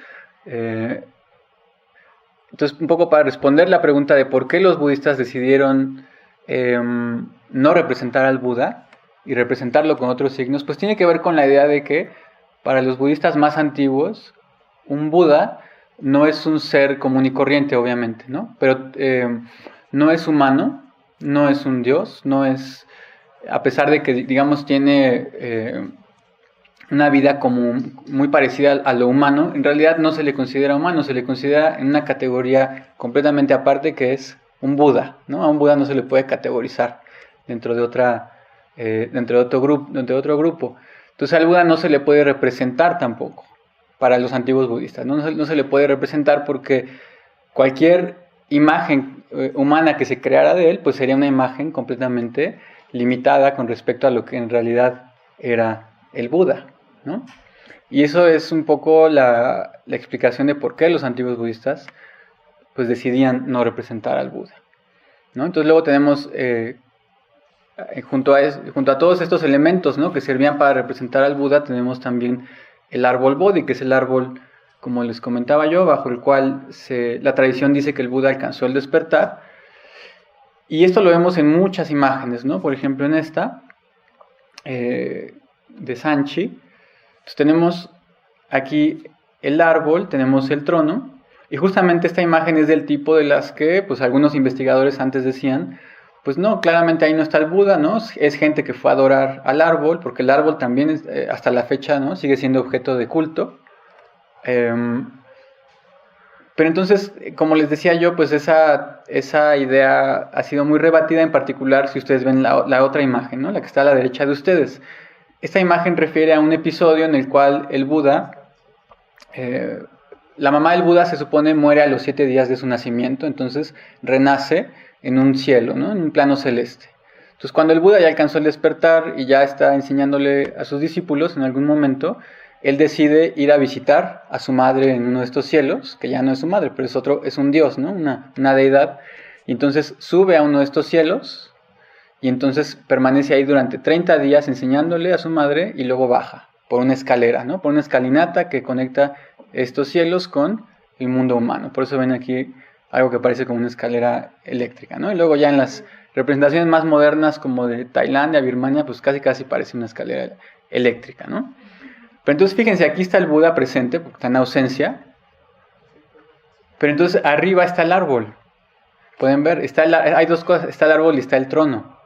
Entonces, un poco para responder la pregunta de por qué los budistas decidieron no representar al Buda y representarlo con otros signos, pues tiene que ver con la idea de que para los budistas más antiguos, un Buda no es un ser común y corriente, obviamente, ¿no? Pero no es humano, no es un dios, no es, a pesar de que, digamos, tiene una vida como muy parecida a lo humano, en realidad no se le considera humano, se le considera en una categoría completamente aparte que es un Buda, ¿no? A un Buda no se le puede categorizar dentro de otro grupo. Entonces al Buda no se le puede representar tampoco para los antiguos budistas, no se le puede representar porque cualquier imagen humana que se creara de él, pues sería una imagen completamente limitada con respecto a lo que en realidad era el Buda, ¿no? Y eso es un poco la explicación de por qué los antiguos budistas pues decidían no representar al Buda, ¿no? Entonces luego tenemos junto a todos estos elementos, ¿no?, que servían para representar al Buda, tenemos también el árbol Bodhi, que es el árbol, como les comentaba yo, bajo el cual la tradición dice que el Buda alcanzó el despertar. Y esto lo vemos en muchas imágenes, ¿no? Por ejemplo, en esta de Sanchi. Entonces tenemos aquí el árbol, tenemos el trono, y justamente esta imagen es del tipo de las que pues algunos investigadores antes decían, pues no, claramente ahí no está el Buda, ¿no? Es gente que fue a adorar al árbol, porque el árbol también es, hasta la fecha, ¿no?, sigue siendo objeto de culto. Pero entonces, como les decía yo, pues esa idea ha sido muy rebatida, en particular si ustedes ven la otra imagen, ¿no?, la que está a la derecha de ustedes. Esta imagen refiere a un episodio en el cual el Buda, la mamá del Buda se supone muere a los 7 días de su nacimiento, entonces renace en un cielo, ¿no?, en un plano celeste. Entonces cuando el Buda ya alcanzó el despertar y ya está enseñándole a sus discípulos en algún momento, él decide ir a visitar a su madre en uno de estos cielos, que ya no es su madre, pero es un dios, ¿no?, una deidad. Y entonces sube a uno de estos cielos y entonces permanece ahí durante 30 días enseñándole a su madre y luego baja por una escalera, ¿no?, por una escalinata que conecta estos cielos con el mundo humano. Por eso ven aquí algo que parece como una escalera eléctrica, ¿no? Y luego ya en las representaciones más modernas como de Tailandia, Birmania, pues casi parece una escalera eléctrica, ¿no? Pero entonces fíjense, aquí está el Buda presente, porque está en ausencia. Pero entonces arriba está el árbol. Pueden ver, hay dos cosas, está el árbol y está el trono,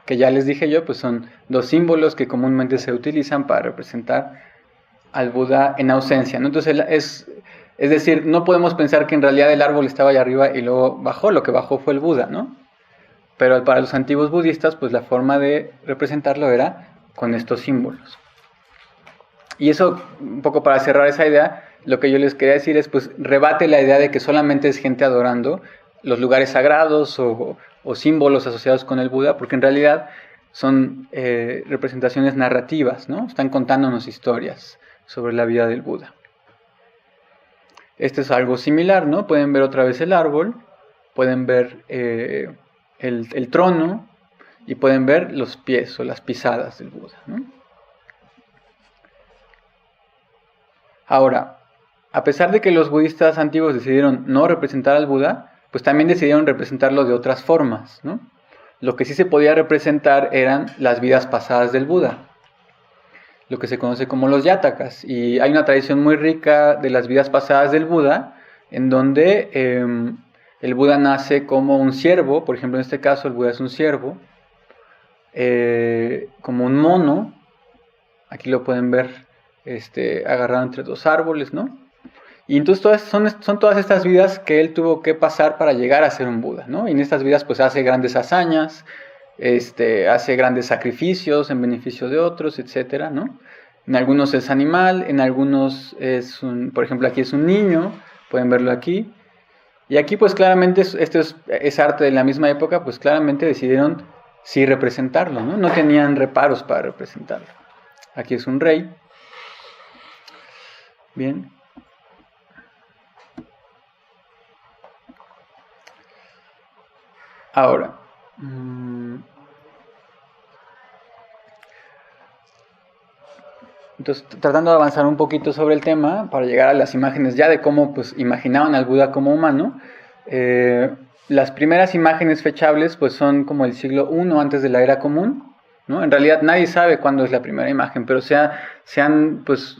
que ya les dije yo, pues son dos símbolos que comúnmente se utilizan para representar al Buda en ausencia, ¿no? Entonces es decir, no podemos pensar que en realidad el árbol estaba allá arriba y luego bajó, lo que bajó fue el Buda, ¿no? Pero para los antiguos budistas, pues la forma de representarlo era con estos símbolos. Y eso, un poco para cerrar esa idea, lo que yo les quería decir es, pues, rebate la idea de que solamente es gente adorando los lugares sagrados o símbolos asociados con el Buda, porque en realidad son representaciones narrativas, ¿no? Están contándonos historias sobre la vida del Buda. Este es algo similar, ¿no? Pueden ver otra vez el árbol, pueden ver el trono, y pueden ver los pies o las pisadas del Buda, ¿no? Ahora, a pesar de que los budistas antiguos decidieron no representar al Buda, pues también decidieron representarlo de otras formas, ¿no? Lo que sí se podía representar eran las vidas pasadas del Buda, lo que se conoce como los yatakas. Y hay una tradición muy rica de las vidas pasadas del Buda, en donde el Buda nace como un ciervo, por ejemplo en este caso el Buda es un ciervo, como un mono, aquí lo pueden ver agarrado entre dos árboles, ¿no? Y entonces son todas estas vidas que él tuvo que pasar para llegar a ser un Buda, ¿no? Y en estas vidas pues hace grandes hazañas, hace grandes sacrificios en beneficio de otros, etcétera, ¿no? En algunos es animal, en algunos por ejemplo aquí es un niño, pueden verlo aquí. Y aquí pues claramente esto es arte de la misma época, pues claramente decidieron sí representarlo, ¿no? No tenían reparos para representarlo. Aquí es un rey. Bien. Ahora, entonces tratando de avanzar un poquito sobre el tema para llegar a las imágenes ya de cómo pues imaginaban al Buda como humano, las primeras imágenes fechables pues son como el siglo I antes de la era común, ¿no? En realidad nadie sabe cuándo es la primera imagen, pero se han pues,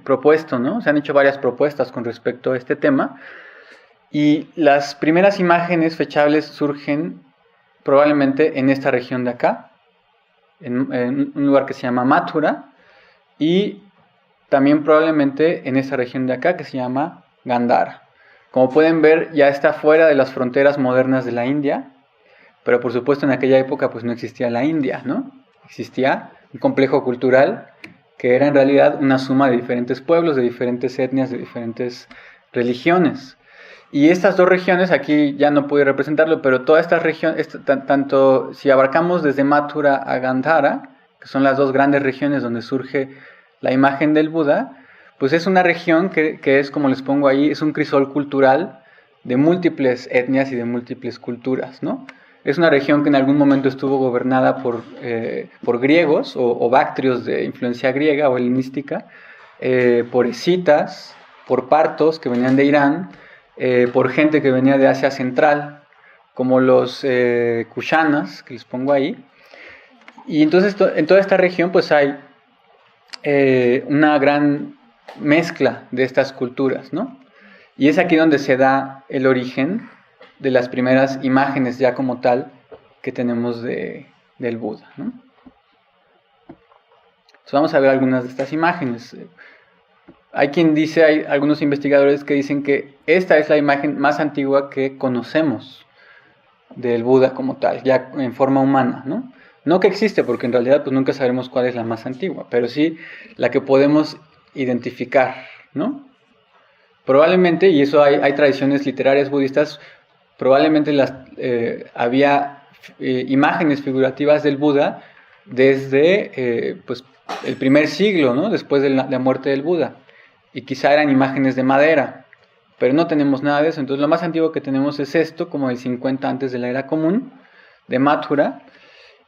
propuesto, ¿no? Se han hecho varias propuestas con respecto a este tema. Y las primeras imágenes fechables surgen probablemente en esta región de acá, en un lugar que se llama Mathura, y también probablemente en esta región de acá que se llama Gandhara. Como pueden ver, ya está fuera de las fronteras modernas de la India, pero por supuesto en aquella época pues no existía la India, ¿no? Existía un complejo cultural que era en realidad una suma de diferentes pueblos, de diferentes etnias, de diferentes religiones. Y estas dos regiones, aquí ya no pude representarlo, pero todas estas regiones, tanto si abarcamos desde Mathura a Gandhara, que son las dos grandes regiones donde surge la imagen del Buda, pues es una región que es, como les pongo ahí, es un crisol cultural de múltiples etnias y de múltiples culturas, ¿no? Es una región que en algún momento estuvo gobernada por griegos o bactrios de influencia griega o helenística, por escitas, por partos que venían de Irán, por gente que venía de Asia Central, como los Kushanas, que les pongo ahí. Y entonces en toda esta región pues hay una gran mezcla de estas culturas, ¿no? Y es aquí donde se da el origen de las primeras imágenes ya como tal que tenemos del Buda, ¿no? Entonces vamos a ver algunas de estas imágenes. Hay algunos investigadores que dicen que esta es la imagen más antigua que conocemos del Buda como tal, ya en forma humana, ¿no? No que existe, porque en realidad pues nunca sabremos cuál es la más antigua, pero sí la que podemos identificar, ¿no? Probablemente, y eso hay tradiciones literarias budistas, probablemente había imágenes figurativas del Buda desde pues, el primer siglo, ¿no? Después de la muerte del Buda. Y quizá eran imágenes de madera, pero no tenemos nada de eso. Entonces lo más antiguo que tenemos es esto, como el 50 antes de la era común, de Mathura,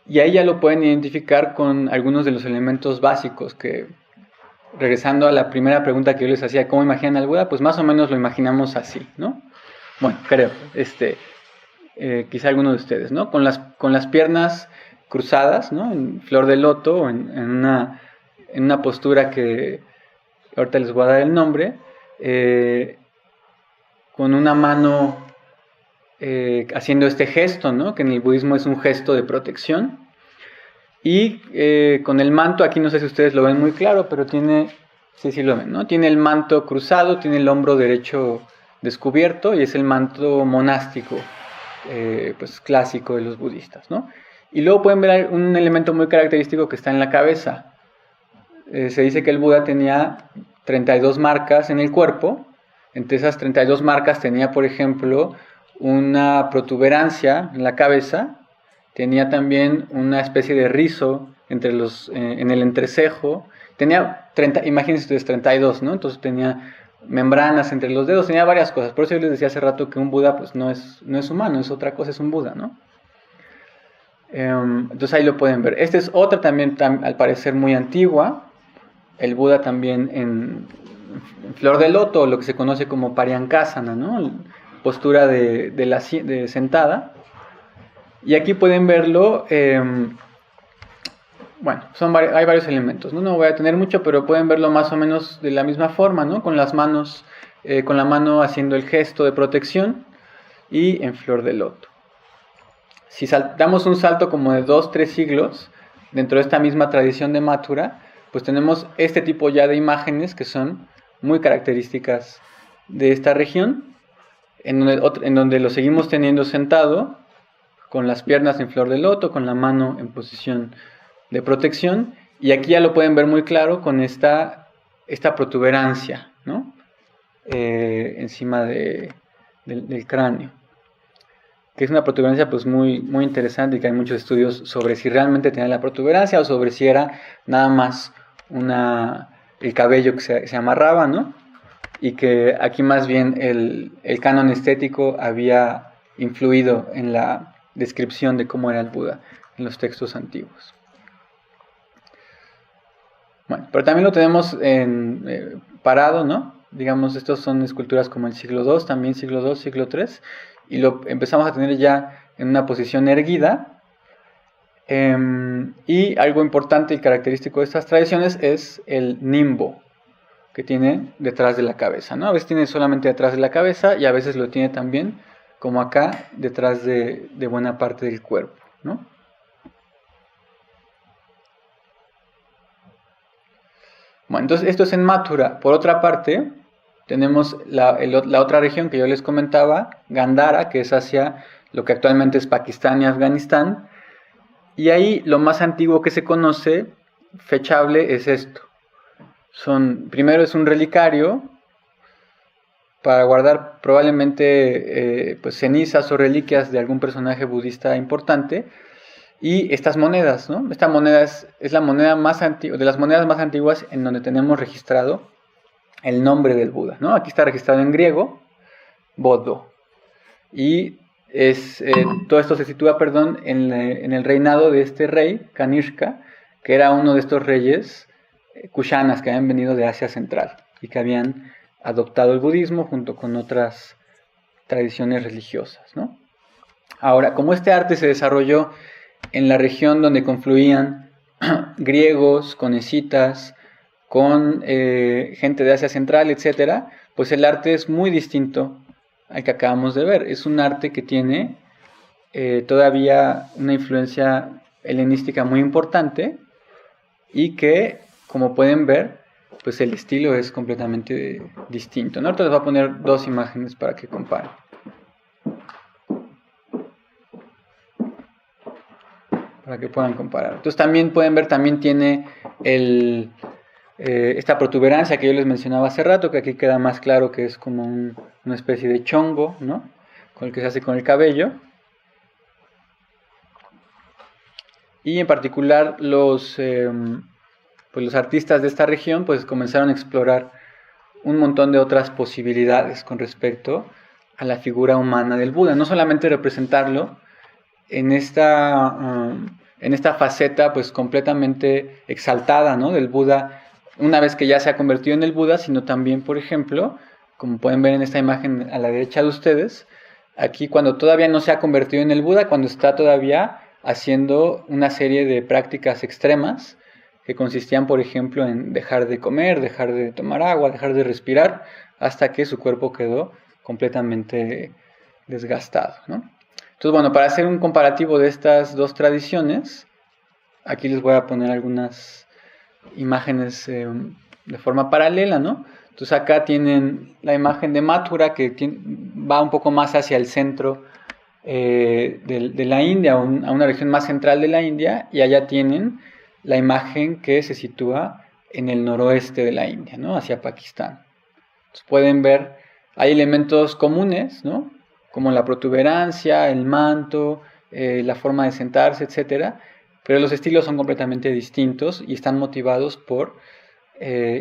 y ahí ya lo pueden identificar con algunos de los elementos básicos que, regresando a la primera pregunta que yo les hacía, ¿cómo imaginan al Buda? Pues más o menos lo imaginamos así, ¿no? Bueno, creo, quizá alguno de ustedes, ¿no? Con las piernas cruzadas, ¿no? En flor de loto, en una postura que ahorita les voy a dar el nombre, con una mano haciendo este gesto, ¿no? Que en el budismo es un gesto de protección, y con el manto, aquí no sé si ustedes lo ven muy claro, pero sí lo ven, ¿no? Tiene el manto cruzado, tiene el hombro derecho descubierto, y es el manto monástico, pues clásico de los budistas, ¿no? Y luego pueden ver un elemento muy característico que está en la cabeza. Se dice que el Buda tenía 32 marcas en el cuerpo. Entre esas 32 marcas tenía, por ejemplo, una protuberancia en la cabeza, tenía también una especie de rizo en el entrecejo, imagínense ustedes, 32, ¿no? Entonces tenía membranas entre los dedos, tenía varias cosas. Por eso yo les decía hace rato que un Buda pues no es humano, es otra cosa, es un Buda, ¿no? Entonces ahí lo pueden ver. Esta es otra también, al parecer muy antigua. El Buda también en flor de loto, lo que se conoce como Paryankasana, ¿no? Postura de sentada. Y aquí pueden verlo, bueno, hay varios elementos, ¿no? No voy a tener mucho, pero pueden verlo más o menos de la misma forma, ¿no? Con las manos, con la mano haciendo el gesto de protección y en flor de loto. Si damos un salto como de 2-3 siglos dentro de esta misma tradición de Mathura, pues tenemos este tipo ya de imágenes que son muy características de esta región, en donde lo seguimos teniendo sentado, con las piernas en flor de loto, con la mano en posición de protección, y aquí ya lo pueden ver muy claro con esta protuberancia, ¿no? Encima del cráneo, que es una protuberancia pues muy, muy interesante, y que hay muchos estudios sobre si realmente tenía la protuberancia o sobre si era nada más el cabello que se amarraba, ¿no? Y que aquí más bien el canon estético había influido en la descripción de cómo era el Buda en los textos antiguos. Bueno, pero también lo tenemos parado, ¿no? Digamos, estos son esculturas como el siglo II, también siglo II, siglo III, y lo empezamos a tener ya en una posición erguida. Y algo importante y característico de estas tradiciones es el nimbo que tiene detrás de la cabeza, ¿no? A veces tiene solamente detrás de la cabeza y a veces lo tiene también, como acá, detrás de buena parte del cuerpo, ¿no? Bueno, entonces esto es en Mathura. Por otra parte, tenemos la otra región que yo les comentaba, Gandhara, que es hacia lo que actualmente es Pakistán y Afganistán. Y ahí lo más antiguo que se conoce, fechable, es esto. Primero es un relicario para guardar probablemente pues cenizas o reliquias de algún personaje budista importante, y estas monedas, ¿no? Esta moneda es la moneda más antigua, de las monedas más antiguas en donde tenemos registrado el nombre del Buda, ¿no? Aquí está registrado en griego, Bodho, y todo esto se sitúa, en el reinado de este rey, Kanishka, que era uno de estos reyes kushanas que habían venido de Asia Central y que habían adoptado el budismo junto con otras tradiciones religiosas, ¿no? Ahora, como este arte se desarrolló en la región donde confluían griegos, con escitas, con gente de Asia Central, etc., pues el arte es muy distinto al que acabamos de ver. Es un arte que tiene todavía una influencia helenística muy importante y que, como pueden ver, pues el estilo es completamente distinto, ¿no? Ahorita les voy a poner dos imágenes para que comparen. Para que puedan comparar. Entonces también pueden ver, también tiene esta protuberancia que yo les mencionaba hace rato, que aquí queda más claro que es como una especie de chongo, ¿no? Con el que se hace con el cabello. Y en particular los artistas de esta región pues comenzaron a explorar un montón de otras posibilidades con respecto a la figura humana del Buda. No solamente representarlo en esta faceta pues completamente exaltada, ¿no? Del Buda, una vez que ya se ha convertido en el Buda, sino también, por ejemplo, como pueden ver en esta imagen a la derecha de ustedes, aquí cuando todavía no se ha convertido en el Buda, cuando está todavía haciendo una serie de prácticas extremas que consistían, por ejemplo, en dejar de comer, dejar de tomar agua, dejar de respirar, hasta que su cuerpo quedó completamente desgastado, ¿no? Entonces, bueno, para hacer un comparativo de estas dos tradiciones, aquí les voy a poner algunas imágenes de forma paralela, ¿no? Entonces acá tienen la imagen de Mathura, que va un poco más hacia el centro de la India, a una región más central de la India, y allá tienen la imagen que se sitúa en el noroeste de la India, ¿no? Hacia Pakistán. Entonces pueden ver, hay elementos comunes, ¿no? Como la protuberancia, el manto, la forma de sentarse, etc. Pero los estilos son completamente distintos y están motivados por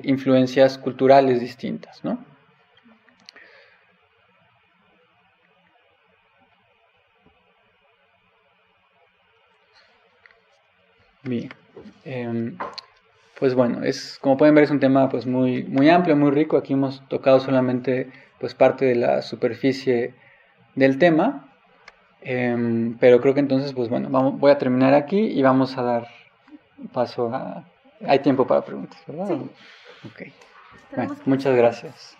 influencias culturales distintas, ¿no? Bien. Pues bueno, como pueden ver, es un tema pues muy, muy amplio, muy rico. Aquí hemos tocado solamente pues parte de la superficie del tema. Pero creo que entonces, pues bueno, voy a terminar aquí y vamos a dar paso a... Hay tiempo para preguntas, ¿verdad? Sí. Ok. Bueno, muchas gracias.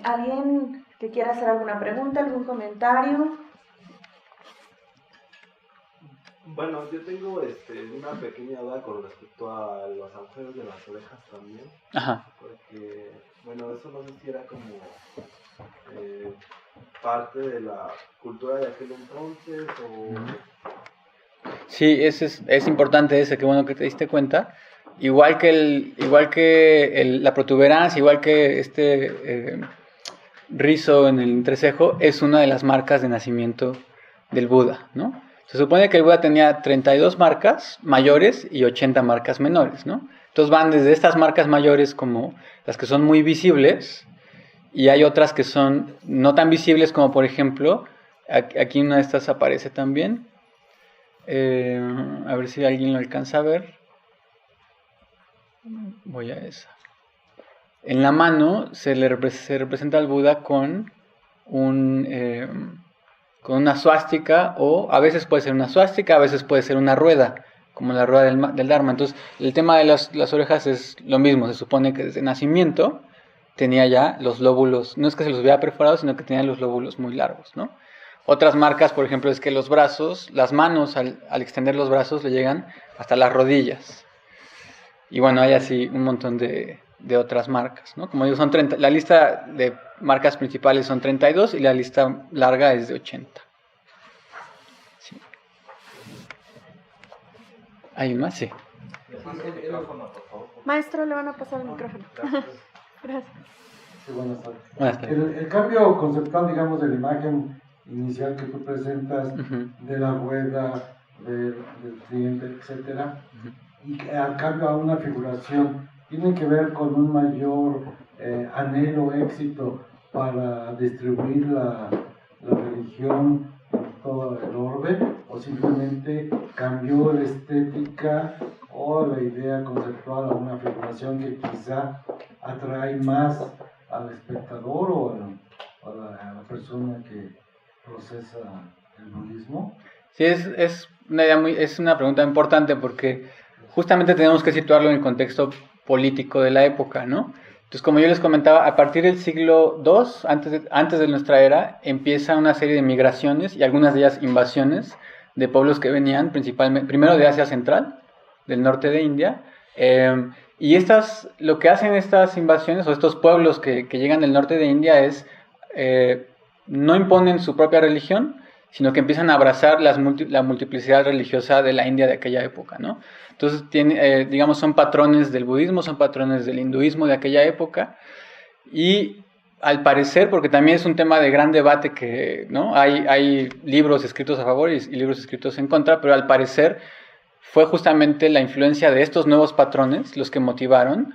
¿Alguien que quiera hacer alguna pregunta, algún comentario? Bueno, yo tengo una pequeña duda con respecto a los agujeros de las orejas también. Ajá. Porque, bueno, eso no sé si era como parte de la cultura de aquel entonces o... Sí, es importante ese, qué bueno que te diste cuenta. Igual que la protuberancia, igual que este rizo en el entrecejo, es una de las marcas de nacimiento del Buda, ¿no? Se supone que el Buda tenía 32 marcas mayores y 80 marcas menores, ¿no? Entonces van desde estas marcas mayores como las que son muy visibles, y hay otras que son no tan visibles, como por ejemplo, aquí una de estas aparece también. A ver si alguien lo alcanza a ver. Voy a esa. En la mano se representa al Buda con una suástica, o a veces puede ser una suástica, a veces puede ser una rueda, como la rueda del Dharma. Entonces, el tema de las orejas es lo mismo. Se supone que desde nacimiento tenía ya los lóbulos, no es que se los hubiera perforado, sino que tenía los lóbulos muy largos, ¿no? Otras marcas, por ejemplo, es que los brazos, las manos, al extender los brazos, le llegan hasta las rodillas. Y bueno, hay así un montón de otras marcas, ¿no? Como digo, son 30, la lista de marcas principales son 32 y la lista larga es de 80. Sí. ¿Hay más? Sí. Maestro, le van a pasar el micrófono. Gracias. Sí, buenas tardes. Buenas tardes. El cambio conceptual, digamos, de la imagen inicial que tú presentas, de la rueda, del cliente, etcétera, y al cambio a una figuración, tiene que ver con un mayor anhelo, éxito para distribuir la religión en todo el orbe, o simplemente cambió la estética o la idea conceptual a una figuración que quizá atrae más al espectador o a la persona que procesa el budismo. Sí, es una pregunta importante, porque justamente tenemos que situarlo en el contexto político de la época, ¿no? Entonces, como yo les comentaba, a partir del siglo II, antes de nuestra era, empieza una serie de migraciones y algunas de ellas invasiones de pueblos que venían principalmente, primero de Asia Central, del norte de India, y lo que hacen estas invasiones o estos pueblos que llegan del norte de India es, no imponen su propia religión, sino que empiezan a abrazar la multiplicidad religiosa de la India de aquella época, ¿no? Entonces, digamos, son patrones del budismo, son patrones del hinduismo de aquella época, y al parecer, porque también es un tema de gran debate, que, ¿no? Hay libros escritos a favor y libros escritos en contra, pero al parecer fue justamente la influencia de estos nuevos patrones los que motivaron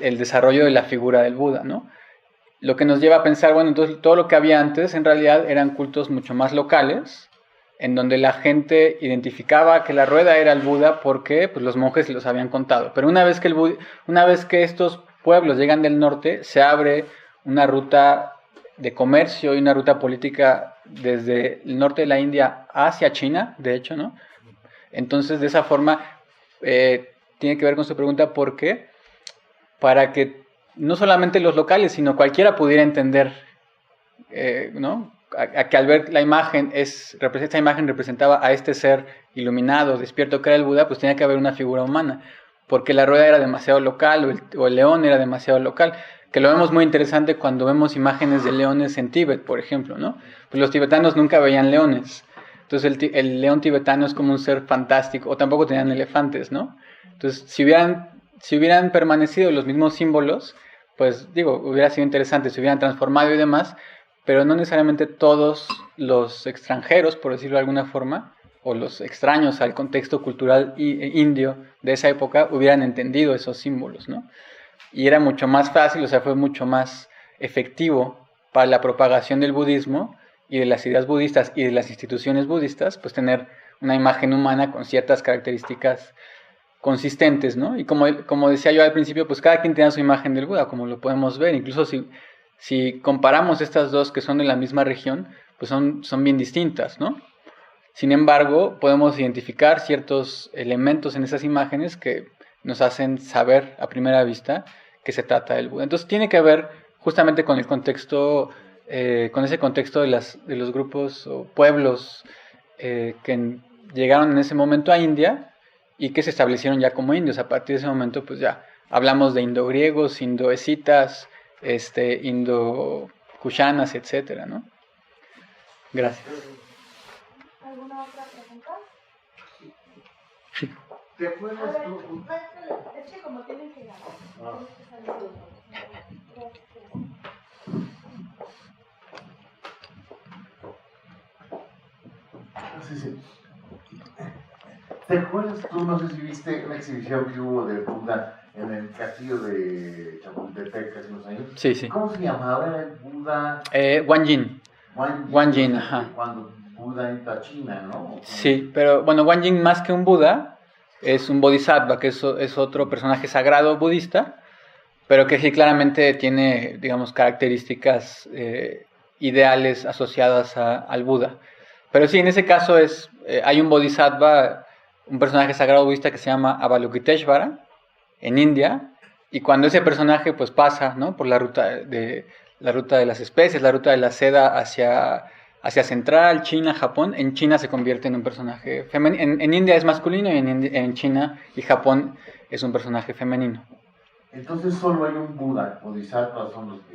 el desarrollo de la figura del Buda, ¿no? Lo que nos lleva a pensar, bueno, entonces todo lo que había antes en realidad eran cultos mucho más locales, en donde la gente identificaba que la rueda era el Buda porque pues, los monjes los habían contado. Pero una vez que estos pueblos llegan del norte, se abre una ruta de comercio y una ruta política desde el norte de la India hacia China, de hecho, ¿no? Entonces, de esa forma, tiene que ver con su pregunta, ¿por qué? Para que no solamente los locales, sino cualquiera pudiera entender, ¿no? A que al ver la imagen, esta imagen representaba a este ser iluminado, despierto, que era el Buda, pues tenía que haber una figura humana, porque la rueda era demasiado local, o el león era demasiado local, que lo vemos muy interesante cuando vemos imágenes de leones en Tíbet, por ejemplo, ¿no? Pues los tibetanos nunca veían leones, entonces el león tibetano es como un ser fantástico, o tampoco tenían elefantes, ¿no? Entonces, si hubieran permanecido los mismos símbolos, pues digo, hubiera sido interesante, se hubieran transformado y demás, pero no necesariamente todos los extranjeros, por decirlo de alguna forma, o los extraños al contexto cultural indio de esa época, hubieran entendido esos símbolos, ¿no? Y era mucho más fácil, o sea, fue mucho más efectivo para la propagación del budismo y de las ideas budistas y de las instituciones budistas, pues tener una imagen humana con ciertas características consistentes, ¿no? Y como decía yo al principio, pues cada quien tiene su imagen del Buda, como lo podemos ver. Incluso si comparamos estas dos que son de la misma región, pues son bien distintas, ¿no? Sin embargo, podemos identificar ciertos elementos en esas imágenes que nos hacen saber a primera vista que se trata del Buda. Entonces tiene que ver justamente con el contexto, con ese contexto de los grupos o pueblos que llegaron en ese momento a India y que se establecieron ya como indios. A partir de ese momento, pues ya hablamos de indogriegos, indoescitas, indo-kushanas, etcétera, ¿no? Gracias. ¿Alguna otra pregunta? Sí. ¿Te acuerdas tú? Es que como tienen que ganar. Sí. ¿Te acuerdas tú, no sé si viste una exhibición que hubo de Buda en el castillo de Chapultepec hace unos años? Sí. ¿Cómo se llamaba? ¿Era el Buda? Wanjin. Wanjin, ajá. Cuando Buda entra a China, ¿no? Sí, pero bueno, Wanjin más que un Buda es un Bodhisattva, que es otro personaje sagrado budista, pero que sí claramente tiene, digamos, características ideales asociadas al Buda. Pero sí, en ese caso hay un Bodhisattva, un personaje sagrado budista que se llama Avalokiteshvara en India, y cuando ese personaje pues pasa, ¿no?, por la ruta de las especies, la ruta de la seda hacia Central, China, Japón, en China se convierte en un personaje femenino. En India es masculino y en China y Japón es un personaje femenino. Entonces solo hay un Buda, Bodhisattva son los que...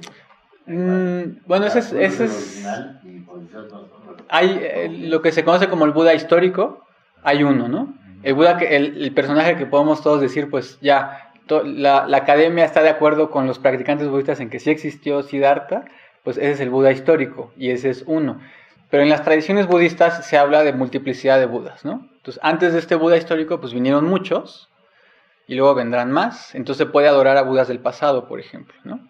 Bueno, ese es original y Bodhisattva son los que... Hay lo que se conoce como el Buda histórico, hay uno, ¿no? El Buda, el personaje que podemos todos decir, pues ya, la academia está de acuerdo con los practicantes budistas en que sí existió Siddhartha, pues ese es el Buda histórico y ese es uno. Pero en las tradiciones budistas se habla de multiplicidad de Budas, ¿no? Entonces, antes de este Buda histórico, pues vinieron muchos y luego vendrán más. Entonces se puede adorar a Budas del pasado, por ejemplo, ¿no?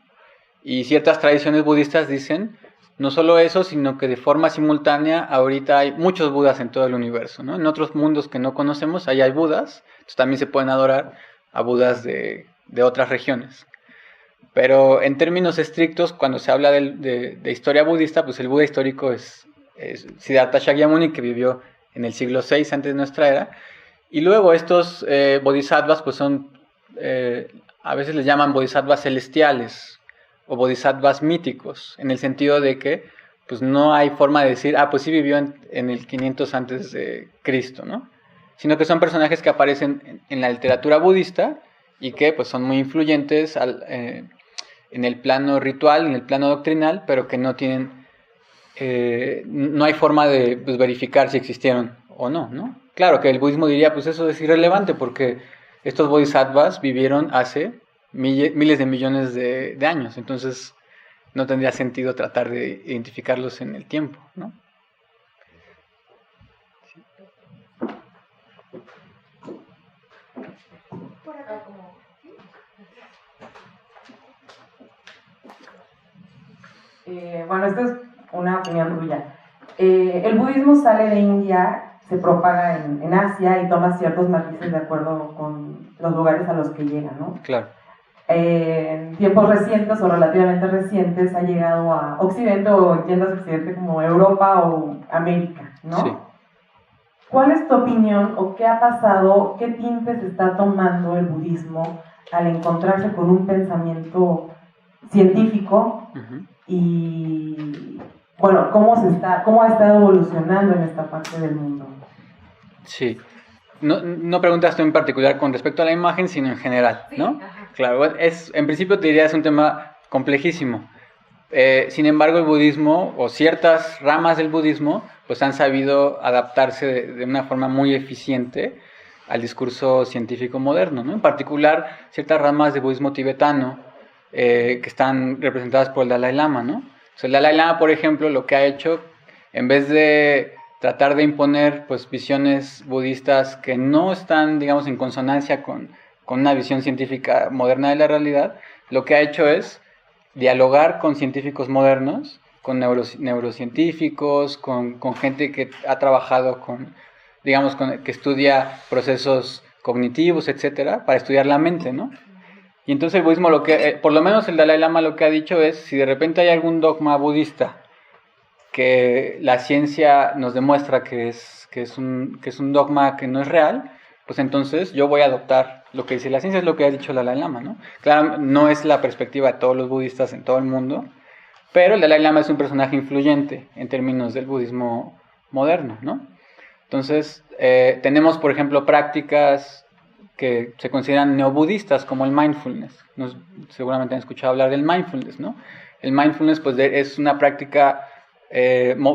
Y ciertas tradiciones budistas dicen no solo eso, sino que de forma simultánea ahorita hay muchos Budas en todo el universo, ¿no? En otros mundos que no conocemos, ahí hay Budas, entonces también se pueden adorar a Budas de otras regiones. Pero en términos estrictos, cuando se habla de historia budista, pues el Buda histórico es Siddhartha Shakyamuni, que vivió en el siglo VI antes de nuestra era. Y luego estos bodhisattvas pues son, a veces les llaman bodhisattvas celestiales o bodhisattvas míticos, en el sentido de que pues no hay forma de decir, pues sí vivió en el 500 antes de Cristo, ¿no? Sino que son personajes que aparecen en la literatura budista y que pues son muy influyentes en el plano ritual, en el plano doctrinal, pero que no tienen, no hay forma de pues, verificar si existieron o no, ¿no? Claro que el budismo diría, pues eso es irrelevante porque estos bodhisattvas vivieron hace miles de millones de años, entonces no tendría sentido tratar de identificarlos en el tiempo, ¿no? Bueno, esta es una opinión tuya. El budismo sale de India, se propaga en Asia y toma ciertos matices de acuerdo con los lugares a los que llega, ¿no? Claro. En tiempos recientes o relativamente recientes ha llegado a Occidente o yendo hacia Occidente como Europa o América, ¿no? Sí. ¿Cuál es tu opinión o qué ha pasado, qué tintes está tomando el budismo al encontrarse con un pensamiento científico? Uh-huh. Y bueno, cómo ha estado evolucionando en esta parte del mundo? Sí. No preguntaste en particular con respecto a la imagen, sino en general, ¿no? Ajá. Claro, en principio te diría es un tema complejísimo. Sin embargo, el budismo o ciertas ramas del budismo pues han sabido adaptarse de una forma muy eficiente al discurso científico moderno, ¿no? En particular, ciertas ramas del budismo tibetano que están representadas por el Dalai Lama, ¿no? O sea, el Dalai Lama, por ejemplo, lo que ha hecho, en vez de tratar de imponer pues, visiones budistas que no están, digamos, en consonancia con una visión científica moderna de la realidad, lo que ha hecho es dialogar con científicos modernos, con neurocientíficos, con gente que ha trabajado que estudia procesos cognitivos, etcétera, para estudiar la mente, ¿no? Y entonces el budismo, por lo menos el Dalai Lama lo que ha dicho es, si de repente hay algún dogma budista que la ciencia nos demuestra que es un dogma que no es real, pues entonces yo voy a adoptar lo que dice la ciencia, es lo que ha dicho el Dalai Lama, ¿no? Claro, no es la perspectiva de todos los budistas en todo el mundo, pero el Dalai Lama es un personaje influyente en términos del budismo moderno, ¿no? Entonces, tenemos, por ejemplo, prácticas que se consideran neobudistas, como el mindfulness. Seguramente han escuchado hablar del mindfulness, ¿no? El mindfulness, pues, es una práctica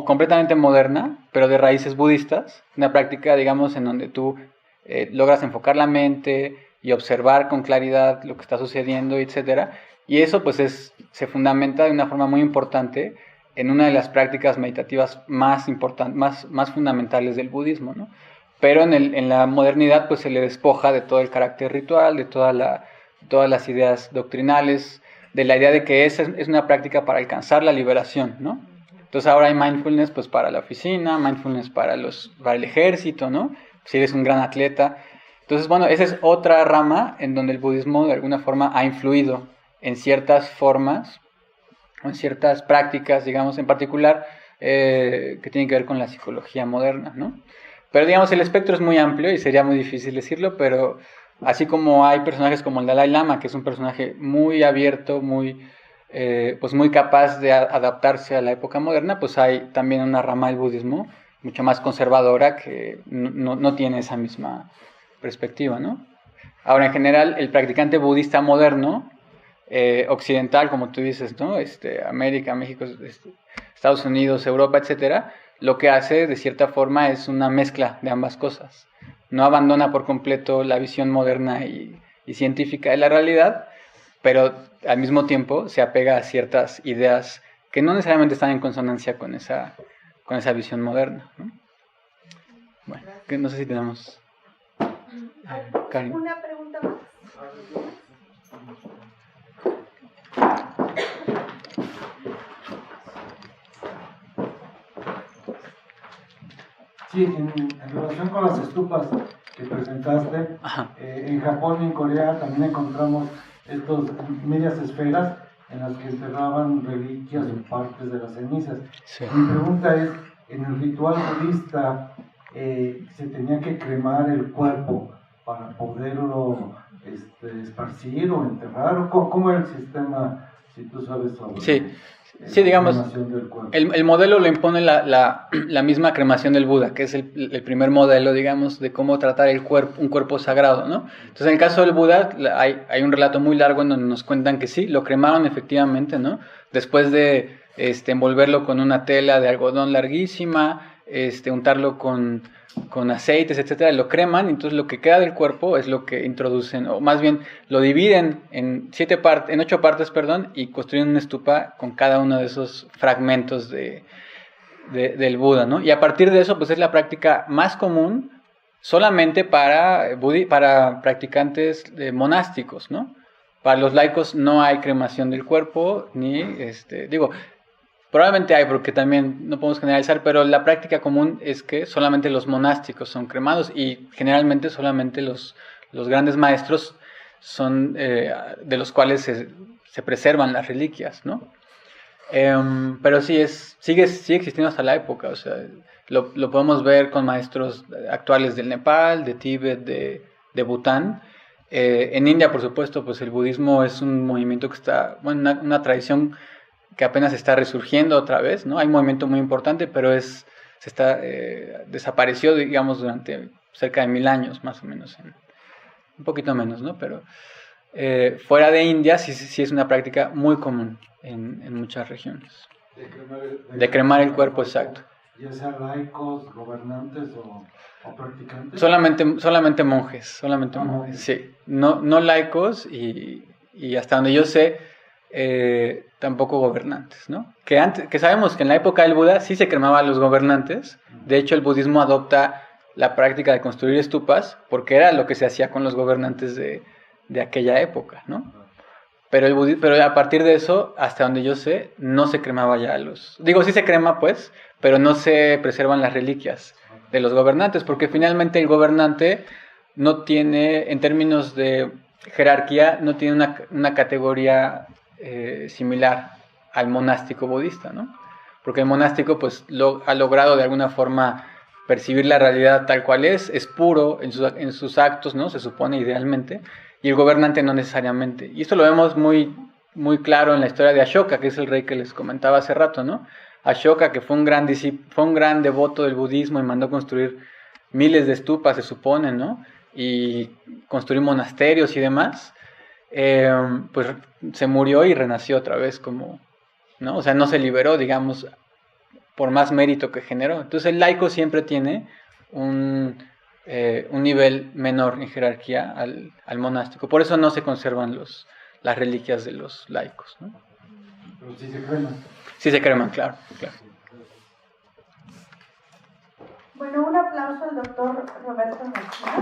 completamente moderna, pero de raíces budistas. Una práctica, digamos, en donde tú logras enfocar la mente y observar con claridad lo que está sucediendo, etc. Y eso, pues, se fundamenta de una forma muy importante en una de las prácticas meditativas más fundamentales del budismo, ¿no? Pero en la modernidad, pues, se le despoja de todo el carácter ritual, de todas las ideas doctrinales, de la idea de que esa es una práctica para alcanzar la liberación, ¿no? Entonces ahora hay mindfulness, pues, para la oficina, mindfulness para el ejército, ¿no? Si eres un gran atleta. Entonces, bueno, esa es otra rama en donde el budismo de alguna forma ha influido en ciertas formas, en ciertas prácticas, digamos, en particular, que tienen que ver con la psicología moderna, ¿no? Pero, digamos, el espectro es muy amplio y sería muy difícil decirlo, pero así como hay personajes como el Dalai Lama, que es un personaje muy abierto, muy capaz de adaptarse a la época moderna, pues hay también una rama del budismo mucho más conservadora que no tiene esa misma perspectiva, ¿no? Ahora, en general, el practicante budista moderno, occidental, como tú dices, ¿no? América, México, Estados Unidos, Europa, etcétera, lo que hace de cierta forma es una mezcla de ambas cosas. No abandona por completo la visión moderna y científica de la realidad, pero al mismo tiempo se apega a ciertas ideas que no necesariamente están en consonancia con esa visión moderna, ¿no? Bueno, no sé si tenemos... Karin. Una pregunta más. Sí, en relación con las estupas que presentaste, en Japón y en Corea también encontramos estas medias esferas en las que enterraban reliquias o partes de las cenizas. Sí. Mi pregunta es, en el ritual budista, ¿se tenía que cremar el cuerpo para poderlo esparcir o enterrar? ¿O cómo era el sistema, si tú sabes sobre Sí, digamos, cremación del cuerpo? el modelo lo impone la misma cremación del Buda, que es el primer modelo, digamos, de cómo tratar un cuerpo sagrado, ¿no? Entonces, en el caso del Buda, hay un relato muy largo en donde nos cuentan que sí, lo cremaron efectivamente, ¿no? Después de envolverlo con una tela de algodón larguísima, untarlo con aceites, etcétera, lo creman, entonces lo que queda del cuerpo es lo que introducen, o más bien lo dividen en 8 partes, y construyen una estupa con cada uno de esos fragmentos del Buda, ¿no? Y a partir de eso, pues es la práctica más común solamente para practicantes monásticos, ¿no? Para los laicos no hay cremación del cuerpo, ni, probablemente hay, porque también no podemos generalizar, pero la práctica común es que solamente los monásticos son cremados y generalmente solamente los grandes maestros son de los cuales se preservan las reliquias, ¿no? Pero sí, sigue existiendo hasta la época, o sea, lo podemos ver con maestros actuales del Nepal, de Tíbet, de Bután. En India, por supuesto, pues el budismo es un movimiento que está, una tradición que apenas está resurgiendo otra vez, ¿no? Hay un movimiento muy importante, pero desapareció, digamos, durante cerca de 1000 años, más o menos, un poquito menos, ¿no? Pero fuera de India sí es una práctica muy común en muchas regiones. De cremar el cuerpo, exacto. Ya sea laicos, gobernantes o practicantes. Solamente monjes, monjes, sí. No laicos y hasta donde yo sé, tampoco gobernantes, ¿no? Que sabemos que en la época del Buda sí se cremaba a los gobernantes. De hecho, el budismo adopta la práctica de construir estupas porque era lo que se hacía con los gobernantes de aquella época, ¿no? pero a partir de eso, hasta donde yo sé, no se cremaba ya digo, sí se crema, pues, pero no se preservan las reliquias de los gobernantes, porque finalmente el gobernante no tiene, en términos de jerarquía, no tiene una categoría similar al monástico budista, ¿no? Porque el monástico, pues, ha logrado de alguna forma percibir la realidad tal cual es puro en sus actos, ¿no? Se supone, idealmente, y el gobernante no necesariamente. Y esto lo vemos muy, muy claro en la historia de Ashoka, que es el rey que les comentaba hace rato, ¿no? Ashoka, que fue un gran devoto del budismo y mandó construir miles de stupas, se supone, ¿no? Y construir monasterios y demás, pues se murió y renació otra vez como, ¿no? O sea, no se liberó, digamos, por más mérito que generó. Entonces el laico siempre tiene un nivel menor en jerarquía al monástico. Por eso no se conservan las reliquias de los laicos, ¿no? Pero sí se creman. Sí se creman, claro. Bueno, un aplauso al doctor Roberto García.